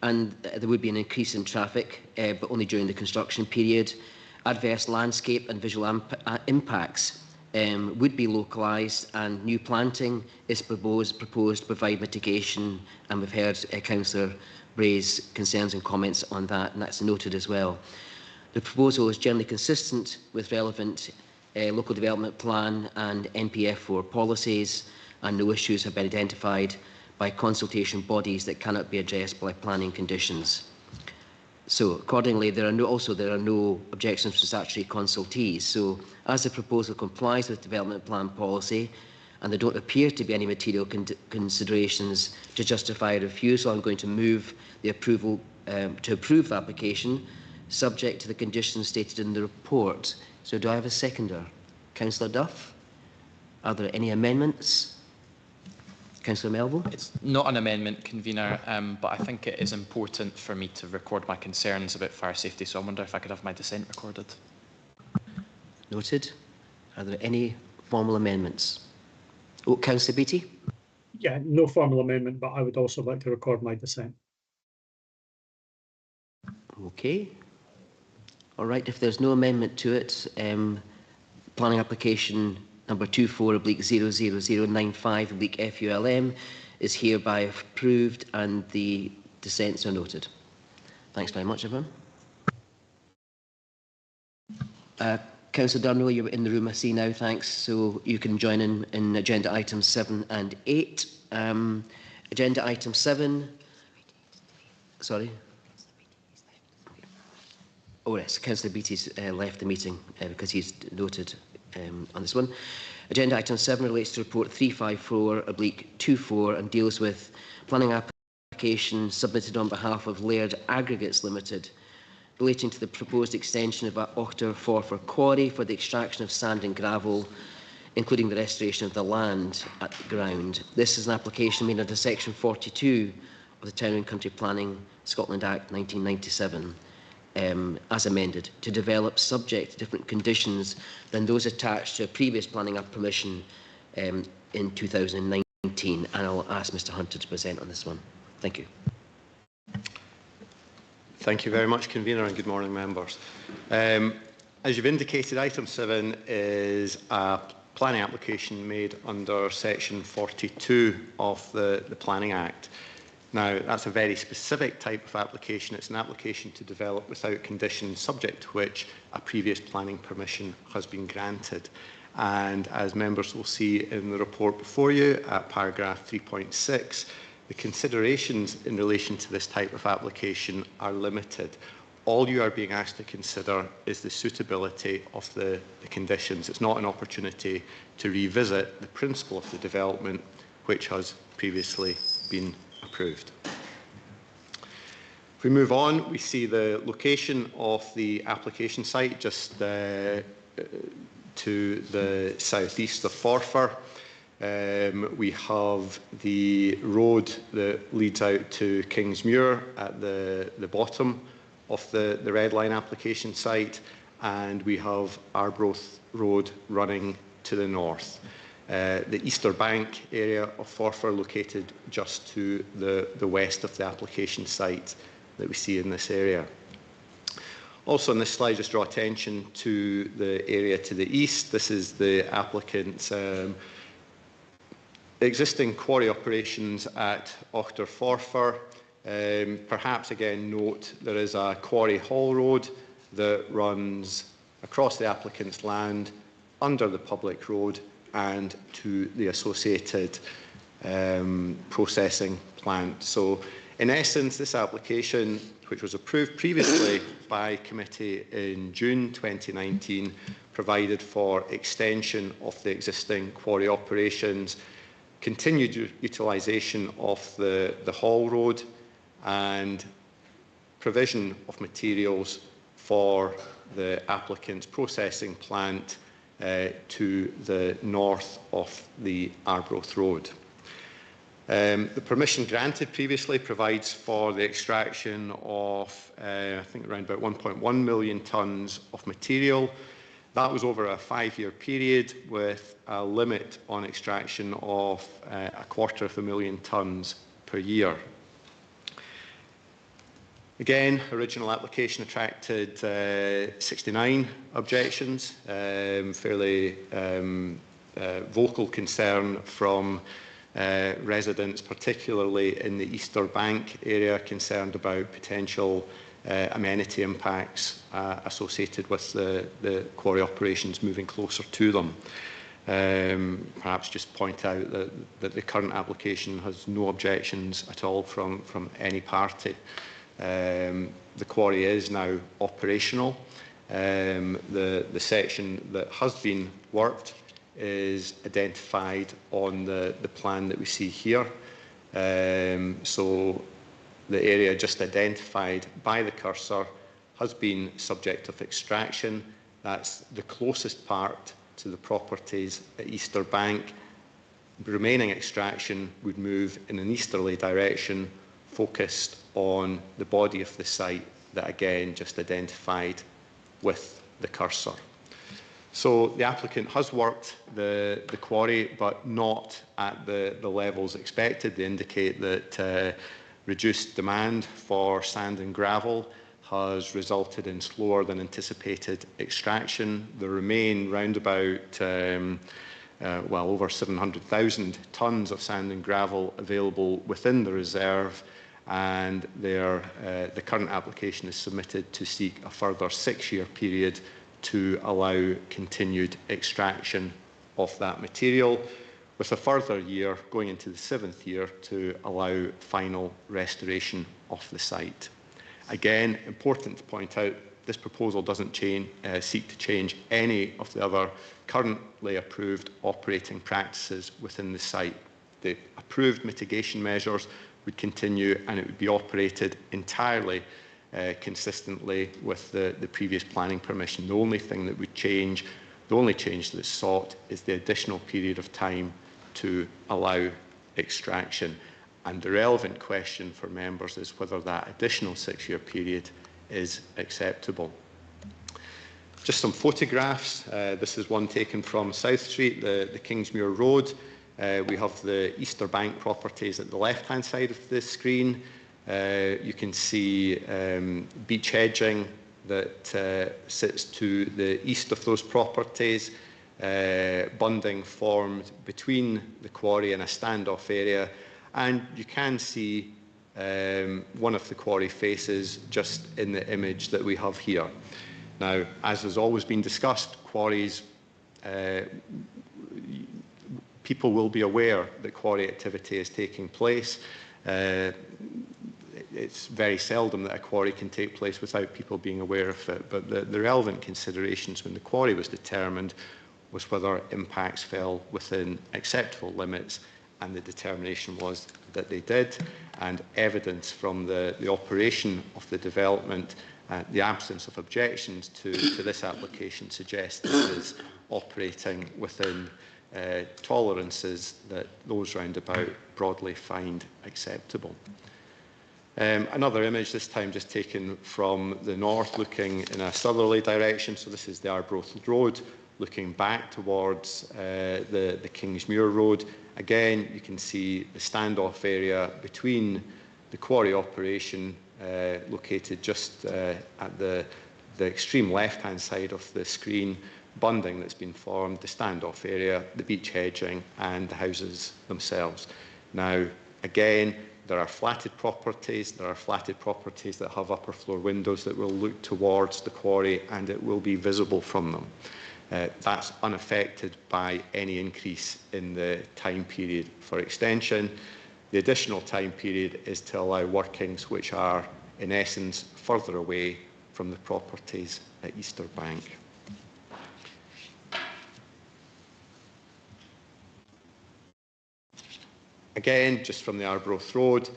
S1: and there would be an increase in traffic, but only during the construction period. Adverse landscape and visual impacts would be localised, and new planting is proposed to provide mitigation, and we've heard Councillor Braze's concerns and comments on that, and that's noted as well. The proposal is generally consistent with relevant local development plan and NPF 4 policies, and no issues have been identified by consultation bodies that cannot be addressed by planning conditions. So accordingly, there are no objections from statutory consultees. So as the proposal complies with development plan policy, and there don't appear to be any material considerations to justify a refusal, I'm going to move the approval to approve the application, subject to the conditions stated in the report. So do I have a seconder? Councillor Duff? Are there any amendments? Councillor Melville?
S6: It's not an amendment, convener, but I think it is important for me to record my concerns about fire safety, so I wonder if I could have my dissent recorded.
S1: Noted. Are there any formal amendments? Oh, Councillor Beattie?
S3: Yeah, no formal amendment, but I would also like to record my dissent.
S1: Okay. All right, if there's no amendment to it, planning application number 24/00095/FULM is hereby approved, and the dissents are noted. Thanks very much, everyone. Councillor Durnwell, you're in the room, I see now, thanks. So you can join in agenda items 7 and 8. Agenda item 7, sorry. Oh yes, Councillor Beattie's left the meeting because he's noted on this one. Agenda item 7 relates to report 354/24 and deals with planning application submitted on behalf of Laird Aggregates Limited relating to the proposed extension of Ochter Forfar Quarry for the extraction of sand and gravel, including the restoration of the land at the ground. This is an application made under Section 42 of the Town and Country Planning Scotland Act 1997. As amended, to develop subject to different conditions than those attached to a previous planning up permission in 2019. And I'll ask Mr Hunter to present on this one. Thank you.
S9: Thank you very much, Convener, and good morning, members. As you've indicated, item 7 is a planning application made under Section 42 of the Planning Act. Now, that's a very specific type of application. It's an application to develop without conditions, subject to which a previous planning permission has been granted. And as members will see in the report before you, at paragraph 3.6, the considerations in relation to this type of application are limited. All you are being asked to consider is the suitability of the conditions. It's not an opportunity to revisit the principle of the development, which has previously been approved. If we move on, we see the location of the application site just to the southeast of Forfar. We have the road that leads out to Kingsmuir at the bottom of the red line application site, and we have Arbroath Road running to the north. The Easter Bank area of Forfar located just to the west of the application site that we see in this area. Also on this slide, just draw attention to the area to the east. This is the applicant's existing quarry operations at Ochter Forfar. Perhaps again note there is a quarry haul road that runs across the applicant's land under the public road and to the associated processing plant. So in essence, this application, which was approved previously by committee in June 2019, provided for extension of the existing quarry operations, continued utilisation of the haul road, and provision of materials for the applicant's processing plant to the north of the Arbroath Road. The permission granted previously provides for the extraction of, I think, around about 1.1 million tonnes of material. That was over a 5-year period with a limit on extraction of 250,000 tonnes per year. Again, original application attracted 69 objections, fairly vocal concern from residents, particularly in the Easter Bank area, concerned about potential amenity impacts associated with the quarry operations moving closer to them. Perhaps just point out that the current application has no objections at all from any party. The quarry is now operational. The section that has been worked is identified on the plan that we see here. So the area just identified by the cursor has been subject of extraction. That's the closest part to the properties at Easter Bank. Remaining extraction would move in an easterly direction, focused on the body of the site that again just identified with the cursor. So the applicant has worked the quarry, but not at the levels expected. They indicate that reduced demand for sand and gravel has resulted in slower than anticipated extraction. There remain round about well over 700,000 tonnes of sand and gravel available within the reserve, and the current application is submitted to seek a further 6-year period to allow continued extraction of that material, with a further year going into the 7th year to allow final restoration of the site. Again, important to point out this proposal doesn't seek to change any of the other currently approved operating practices within the site. The approved mitigation measures would continue, and it would be operated entirely consistently with the previous planning permission. The only thing that would change, the only change that's sought, is the additional period of time to allow extraction. And the relevant question for members is whether that additional 6-year period is acceptable. Just some photographs. This is one taken from South Street, the Kingsmuir Road. We have the Easter Bank properties at the left-hand side of the screen. You can see beach hedging that sits to the east of those properties, bunding formed between the quarry and a standoff area, and you can see one of the quarry faces just in the image that we have here. Now, as has always been discussed, quarries, people will be aware that quarry activity is taking place. It's very seldom that a quarry can take place without people being aware of it, but the relevant considerations when the quarry was determined was whether impacts fell within acceptable limits, and the determination was that they did, and evidence from the operation of the development, the absence of objections to this application suggests this is operating within tolerances that those round about broadly find acceptable. Another image, this time just taken from the north, looking in a southerly direction. So this is the Arbroath Road, looking back towards the Kingsmuir Road. Again, you can see the standoff area between the quarry operation, located just at the extreme left-hand side of the screen, bunding that's been formed, the standoff area, the beach hedging, and the houses themselves. Now, again, there are flatted properties. There are flatted properties that have upper floor windows that will look towards the quarry, and it will be visible from them. That's unaffected by any increase in the time period for extension. The additional time period is to allow workings which are, in essence, further away from the properties at Easter Bank. Again, just from the Arbroath Road,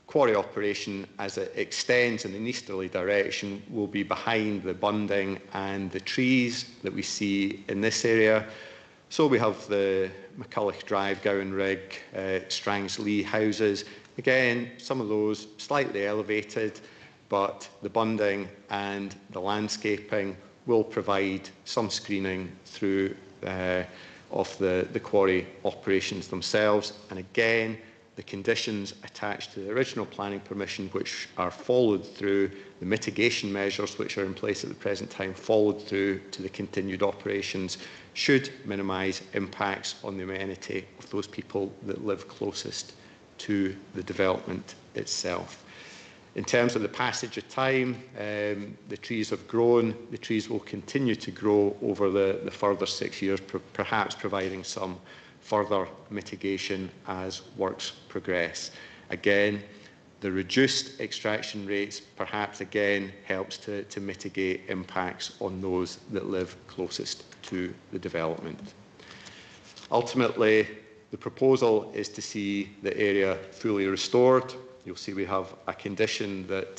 S9: quarry operation as it extends in an easterly direction will be behind the bunding and the trees that we see in this area. So we have the McCulloch Drive, Gowan Rig, Strangs Lee houses. Again, some of those slightly elevated, but the bunding and the landscaping will provide some screening through of the quarry operations themselves. And again, the conditions attached to the original planning permission, which are followed through, the mitigation measures which are in place at the present time, followed through to the continued operations, should minimise impacts on the amenity of those people that live closest to the development itself. In terms of the passage of time, the trees have grown. The trees will continue to grow over the further 6 years, perhaps providing some further mitigation as works progress. Again, the reduced extraction rates perhaps again helps to mitigate impacts on those that live closest to the development. Ultimately, the proposal is to see the area fully restored. You'll see we have a condition that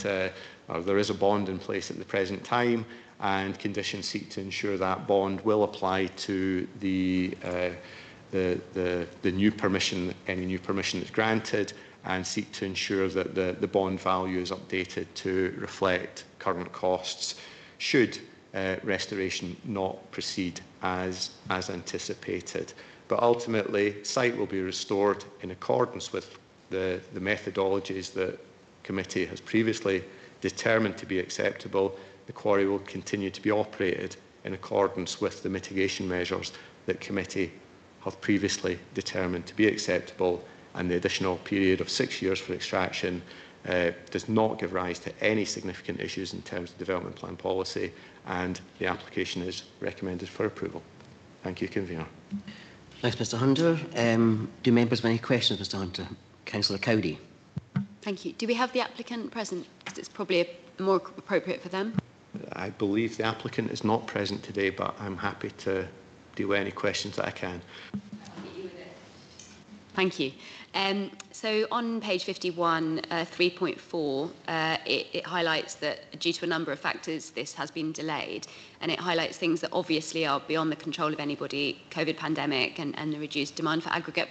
S9: there is a bond in place at the present time, and conditions seek to ensure that bond will apply to the new permission, any new permission that's granted, and seek to ensure that the bond value is updated to reflect current costs should restoration not proceed as anticipated. But ultimately, site will be restored in accordance with the methodologies that committee has previously determined to be acceptable. The quarry will continue to be operated in accordance with the mitigation measures that committee have previously determined to be acceptable, and the additional period of 6 years for extraction does not give rise to any significant issues in terms of development plan policy, and the application is recommended for approval. Thank you, Convener.
S1: Thanks, Mr Hunter. Do members have any questions, Mr Hunter? Councillor Cowdy.
S10: Thank you. Do we have the applicant present? Because it's probably more appropriate for them.
S9: I believe the applicant is not present today, but I'm happy to deal with any questions that I can.
S10: Thank you. So on page 51, 3.4, it highlights that due to a number of factors, this has been delayed. And it highlights things that obviously are beyond the control of anybody, COVID pandemic and the reduced demand for aggregate.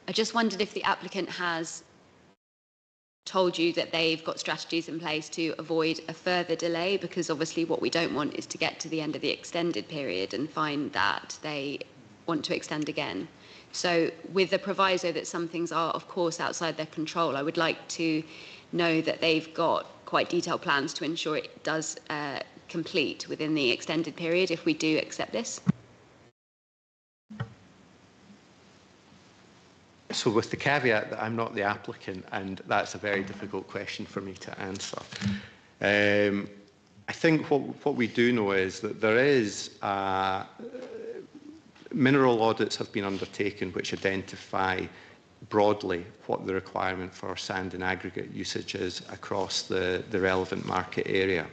S10: I just wondered if the applicant has told you that they've got strategies in place to avoid a further delay, because obviously what we don't want is to get to the end of the extended period and find that they want to extend again. So with the proviso that some things are, of course, outside their control, I would like to know that they've got quite detailed plans to ensure it does complete within the extended period if we do accept this.
S9: So with the caveat that I'm not the applicant, and that's a very difficult question for me to answer. I think what we do know is that there is mineral audits have been undertaken which identify broadly what the requirement for sand and aggregate usage is across the relevant market area.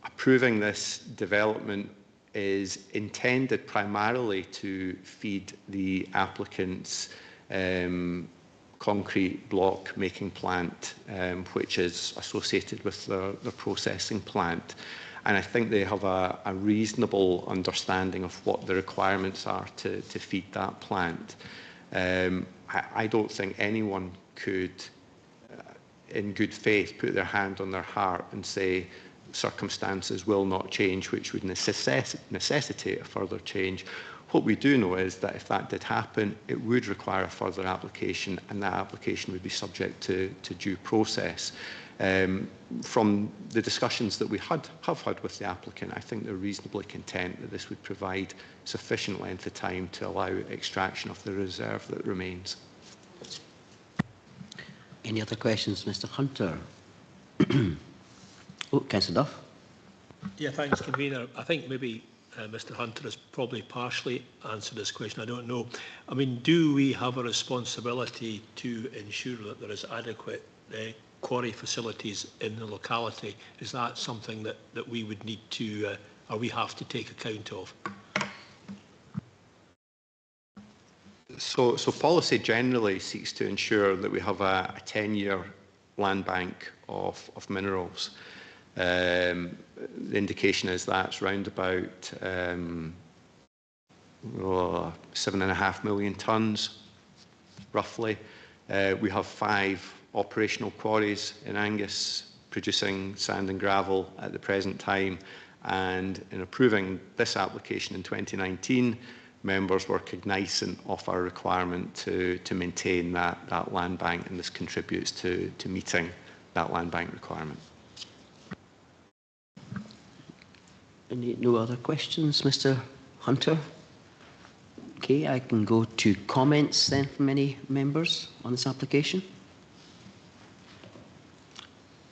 S9: Approving this development is intended primarily to feed the applicant's concrete block making plant, which is associated with the processing plant. And I think they have a reasonable understanding of what the requirements are to feed that plant. I don't think anyone could, in good faith, put their hand on their heart and say circumstances will not change, which would necessitate a further change. What we do know is that if that did happen, it would require a further application, and that application would be subject to due process. From the discussions that we have had with the applicant, I think they're reasonably content that this would provide sufficient length of time to allow extraction of the reserve that remains.
S1: Any other questions, Mr. Hunter? Oh, Councillor Duff.
S11: Yeah, thanks, Convener. I think maybe Mr. Hunter has probably partially answered this question. I don't know. I mean, do we have a responsibility to ensure that there is adequate quarry facilities in the locality? Is that something that we would need to, or we have to take account of?
S9: So policy generally seeks to ensure that we have a 10-year land bank of minerals. The indication is that's round about 7.5 million tonnes, roughly. We have 5 operational quarries in Angus producing sand and gravel at the present time, and in approving this application in 2019, members were cognizant of our requirement to maintain that land bank, and this contributes to meeting that land bank requirement.
S1: No other questions, Mr. Hunter? Okay, I can go to comments then from any members on this application.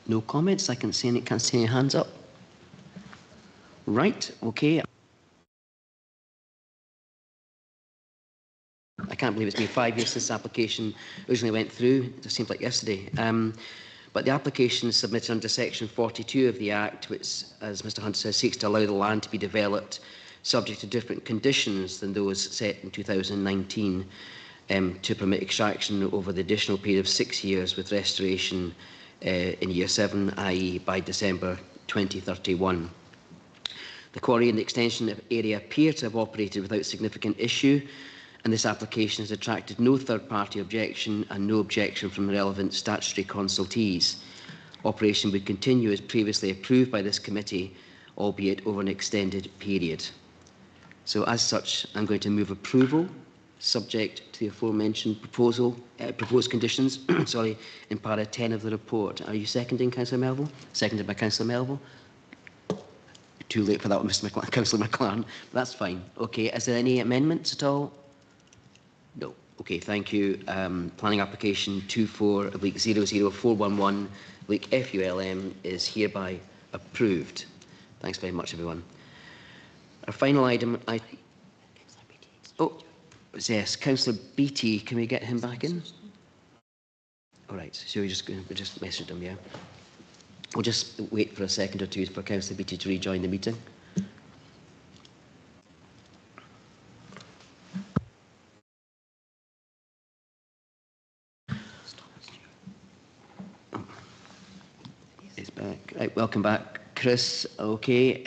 S1: No comments. I can't see any hands up. Right. Okay. I can't believe it's been 5 years since this application originally went through. It just seems like yesterday. But the application is submitted under Section 42 of the Act, which, as Mr. Hunter says, seeks to allow the land to be developed subject to different conditions than those set in 2019 to permit extraction over the additional period of 6 years with restoration in year 7, i.e. by December 2031. The quarry and the extension area appear to have operated without significant issue, and this application has attracted no third-party objection and no objection from relevant statutory consultees. Operation would continue as previously approved by this committee, albeit over an extended period. So as such, I'm going to move approval, subject to the aforementioned proposed conditions, sorry, in para 10 of the report. Are you seconding, Councillor Melville? Seconded by Councillor Melville. Too late for that one, Councillor McLaren. That's fine. Okay, is there any amendments at all? No. Okay, thank you. Planning application 24/00411 FULM is hereby approved. Thanks very much, everyone. Our final item, yes, Councillor Beattie. Can we get him back in? All right. So we just messaged him, yeah. We'll just wait for a second or two for Councillor Beattie to rejoin the meeting. He's back. Right, welcome back, Chris. Okay.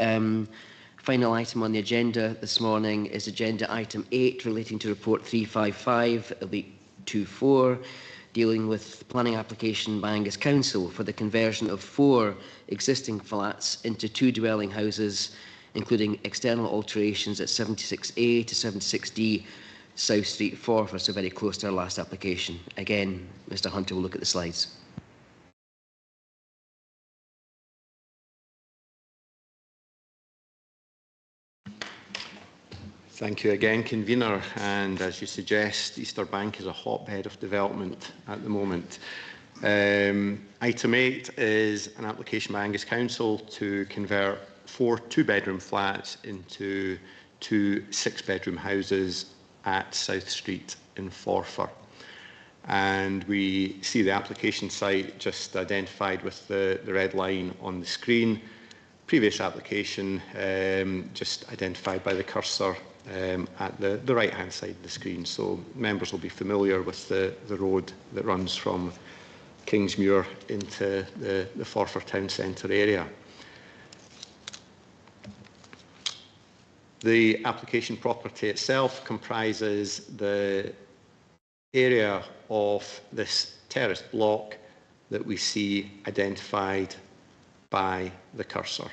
S1: Final item on the agenda this morning is agenda item 8 relating to report 355 Elite 24, dealing with planning application by Angus Council for the conversion of 4 existing flats into 2 dwelling houses, including external alterations at 76A to 76D South Street, Forfar, so very close to our last application. Again, Mr Hunter will look at the slides.
S9: Thank you again, Convener. And as you suggest, Easter Bank is a hotbed of development at the moment. Item 8 is an application by Angus Council to convert 4 2-bedroom flats into 2 6-bedroom houses at South Street in Forfar. And we see the application site just identified with the red line on the screen. Previous application just identified by the cursor at the right-hand side of the screen. So members will be familiar with the road that runs from Kingsmuir into the Forfar town centre area. The application property itself comprises the area of this terraced block that we see identified by the cursor.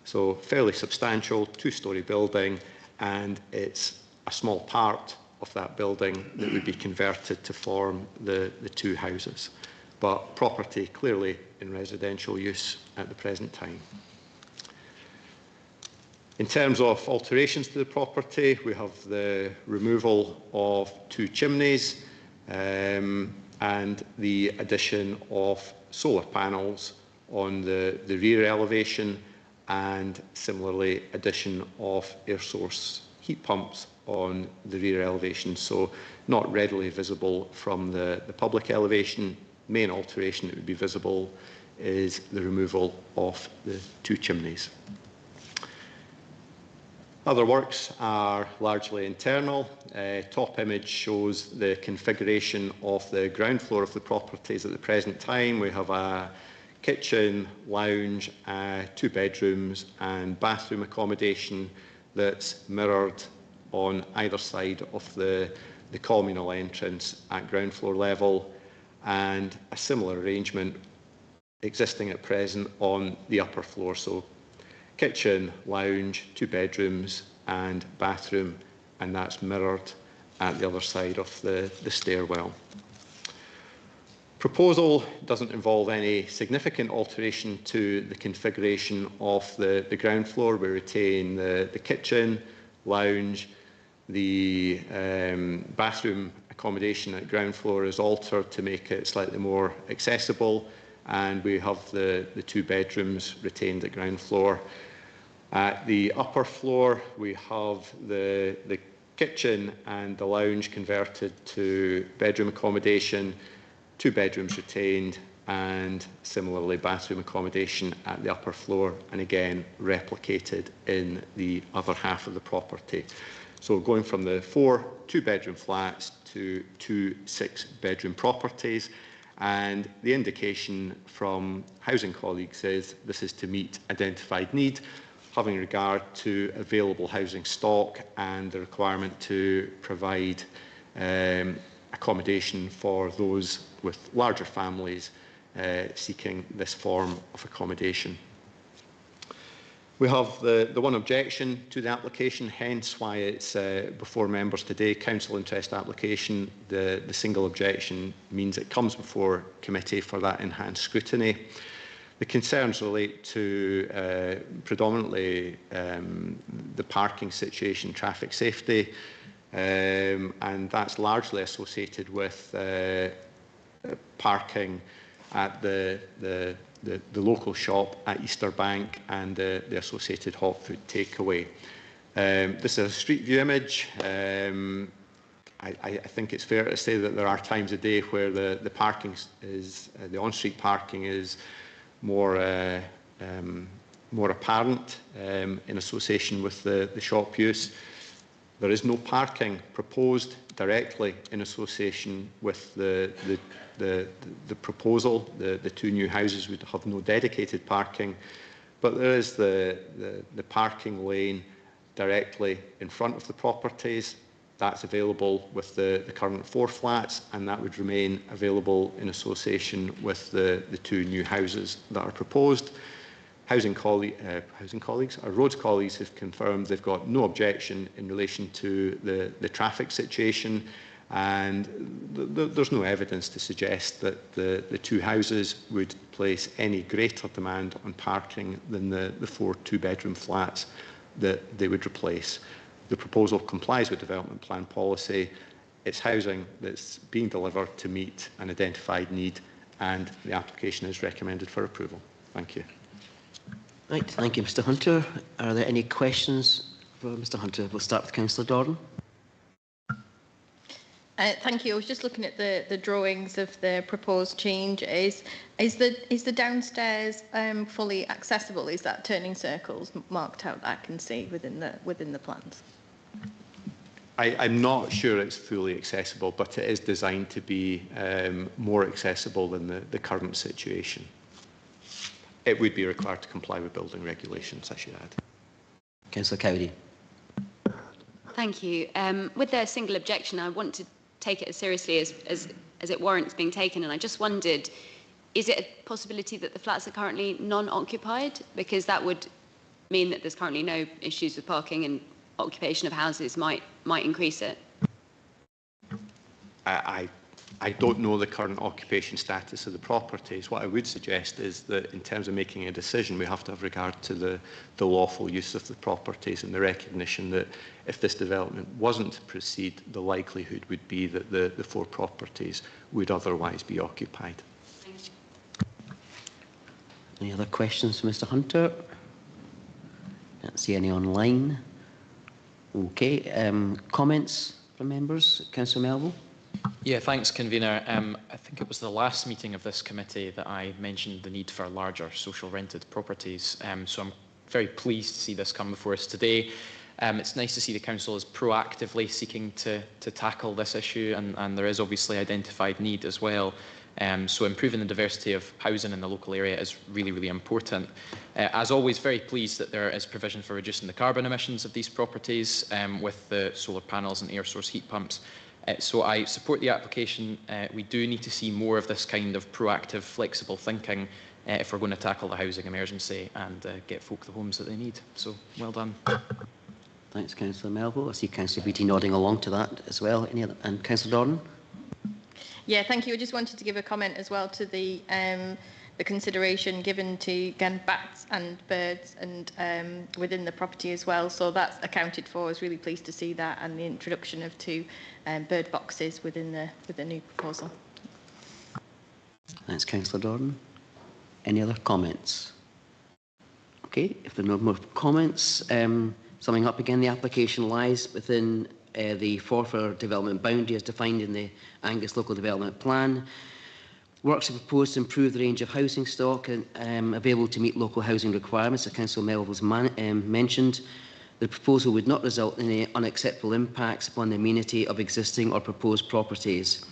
S9: So fairly substantial 2-storey building, and it's a small part of that building that would be converted to form the 2 houses, but property clearly in residential use at the present time. In terms of alterations to the property, we have the removal of 2 chimneys and the addition of solar panels on the rear elevation, and similarly addition of air source heat pumps on the rear elevation, so not readily visible from the public elevation. Main alteration that would be visible is the removal of the 2 chimneys. Other works are largely internal. Top image shows the configuration of the ground floor of the properties at the present time. We have a kitchen, lounge, 2 bedrooms and bathroom accommodation that's mirrored on either side of the communal entrance at ground floor level, and a similar arrangement existing at present on the upper floor. So kitchen, lounge, 2 bedrooms and bathroom, and that's mirrored at the other side of the stairwell. Proposal doesn't involve any significant alteration to the configuration of the ground floor. We retain the kitchen, lounge, the bathroom accommodation at ground floor is altered to make it slightly more accessible, and we have the 2 bedrooms retained at ground floor. At the upper floor, we have the kitchen and the lounge converted to bedroom accommodation, 2 bedrooms retained, and similarly bathroom accommodation at the upper floor, and again replicated in the other half of the property. So going from the 4 2-bedroom flats to 2 6-bedroom properties, and the indication from housing colleagues is this is to meet identified need, having regard to available housing stock and the requirement to provide accommodation for those with larger families seeking this form of accommodation. We have the one objection to the application, hence why it's before members today. Council interest application, the single objection means it comes before committee for that enhanced scrutiny. The concerns relate to predominantly the parking situation, traffic safety, and that's largely associated with parking at the local shop at Easter Bank and the associated hot food takeaway. This is a street view image. I think it's fair to say that there are times a day where the parking is, the on-street parking is more apparent in association with the shop use. There is no parking proposed directly in association with the proposal. The two new houses would have no dedicated parking, but there is the parking lane directly in front of the properties. That's available with the current 4 flats, and that would remain available in association with the two new houses that are proposed. Roads colleagues have confirmed they've got no objection in relation to the traffic situation, and there's no evidence to suggest that the two houses would place any greater demand on parking than the 4 two-bedroom flats that they would replace. The proposal complies with development plan policy. It's housing that's being delivered to meet an identified need, and the application is recommended for approval. Thank you.
S1: Right, thank you, Mr. Hunter. Are there any questions for Mr. Hunter? We'll start with Councillor Dorden.
S4: Thank you. I was just looking at the drawings of the proposed changes. Is the downstairs fully accessible? Is that turning circles marked out that I can see within the plans?
S9: I'm not sure it's fully accessible, but it is designed to be more accessible than the current situation. It would be required to comply with building regulations, I should add.
S1: Councillor Cowdery.
S10: Thank you. With their single objection, I want to take it as seriously as it warrants being taken, and I just wondered, is it a possibility that the flats are currently non-occupied? Because that would mean that there's currently no issues with parking, and occupation of houses might increase it.
S9: I don't know the current occupation status of the properties. What I would suggest is that in terms of making a decision, we have to have regard to the lawful use of the properties and the recognition that if this development wasn't to proceed, the likelihood would be that the 4 properties would otherwise be occupied.
S1: Any other questions for Mr. Hunter? Can't see any online. Okay, comments from members? Councillor Melville.
S6: Yeah, thanks, Convener. I think it was the last meeting of this committee that I mentioned the need for larger social rented properties. So I'm very pleased to see this come before us today. It's nice to see the council is proactively seeking to tackle this issue, and there is obviously identified need as well. So improving the diversity of housing in the local area is really, really important. As always, very pleased that there is provision for reducing the carbon emissions of these properties with the solar panels and air source heat pumps. So I support the application. We do need to see more of this kind of proactive, flexible thinking if we're going to tackle the housing emergency and get folk the homes that they need. So well done.
S1: Thanks, Councillor Melville. I see Councillor Beattie nodding along to that as well. Any other? And Councillor Dorden.
S4: Yeah, thank you. I just wanted to give a comment as well to the consideration given to, again, bats and birds and within the property as well. So that's accounted for. I was really pleased to see that, and the introduction of 2 bird boxes within the new proposal.
S1: Thanks, Councillor Dorden. Any other comments? Okay, if there are no more comments, summing up again, the application lies within the Forfar development boundary as defined in the Angus Local Development Plan. Works are proposed to improve the range of housing stock and available to meet local housing requirements, as Councillor Melville's mentioned. The proposal would not result in any unacceptable impacts upon the amenity of existing or proposed properties,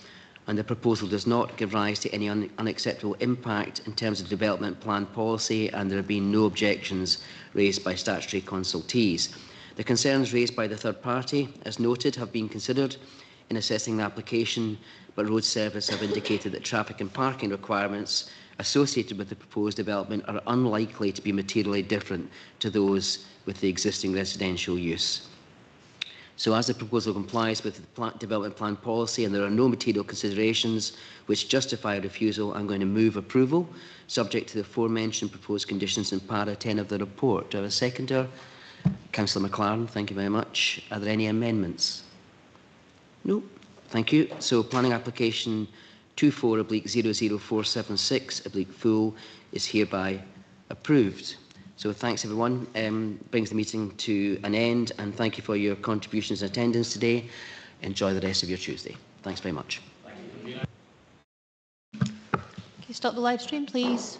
S1: and the proposal does not give rise to any unacceptable impact in terms of development plan policy, and there have been no objections raised by statutory consultees. The concerns raised by the third party, as noted, have been considered in assessing the application, but Road Service have indicated that traffic and parking requirements associated with the proposed development are unlikely to be materially different to those with the existing residential use. So as the proposal complies with the development plan policy and there are no material considerations which justify a refusal, I'm going to move approval, subject to the aforementioned proposed conditions in para 10 of the report. Do I have a seconder? Councillor McLaren, thank you very much. Are there any amendments? No. Thank you. So planning application 24/00476 is hereby approved. So thanks everyone. Brings the meeting to an end, and thank you for your contributions and attendance today. Enjoy the rest of your Tuesday. Thanks very much.
S12: Can you stop the live stream, please?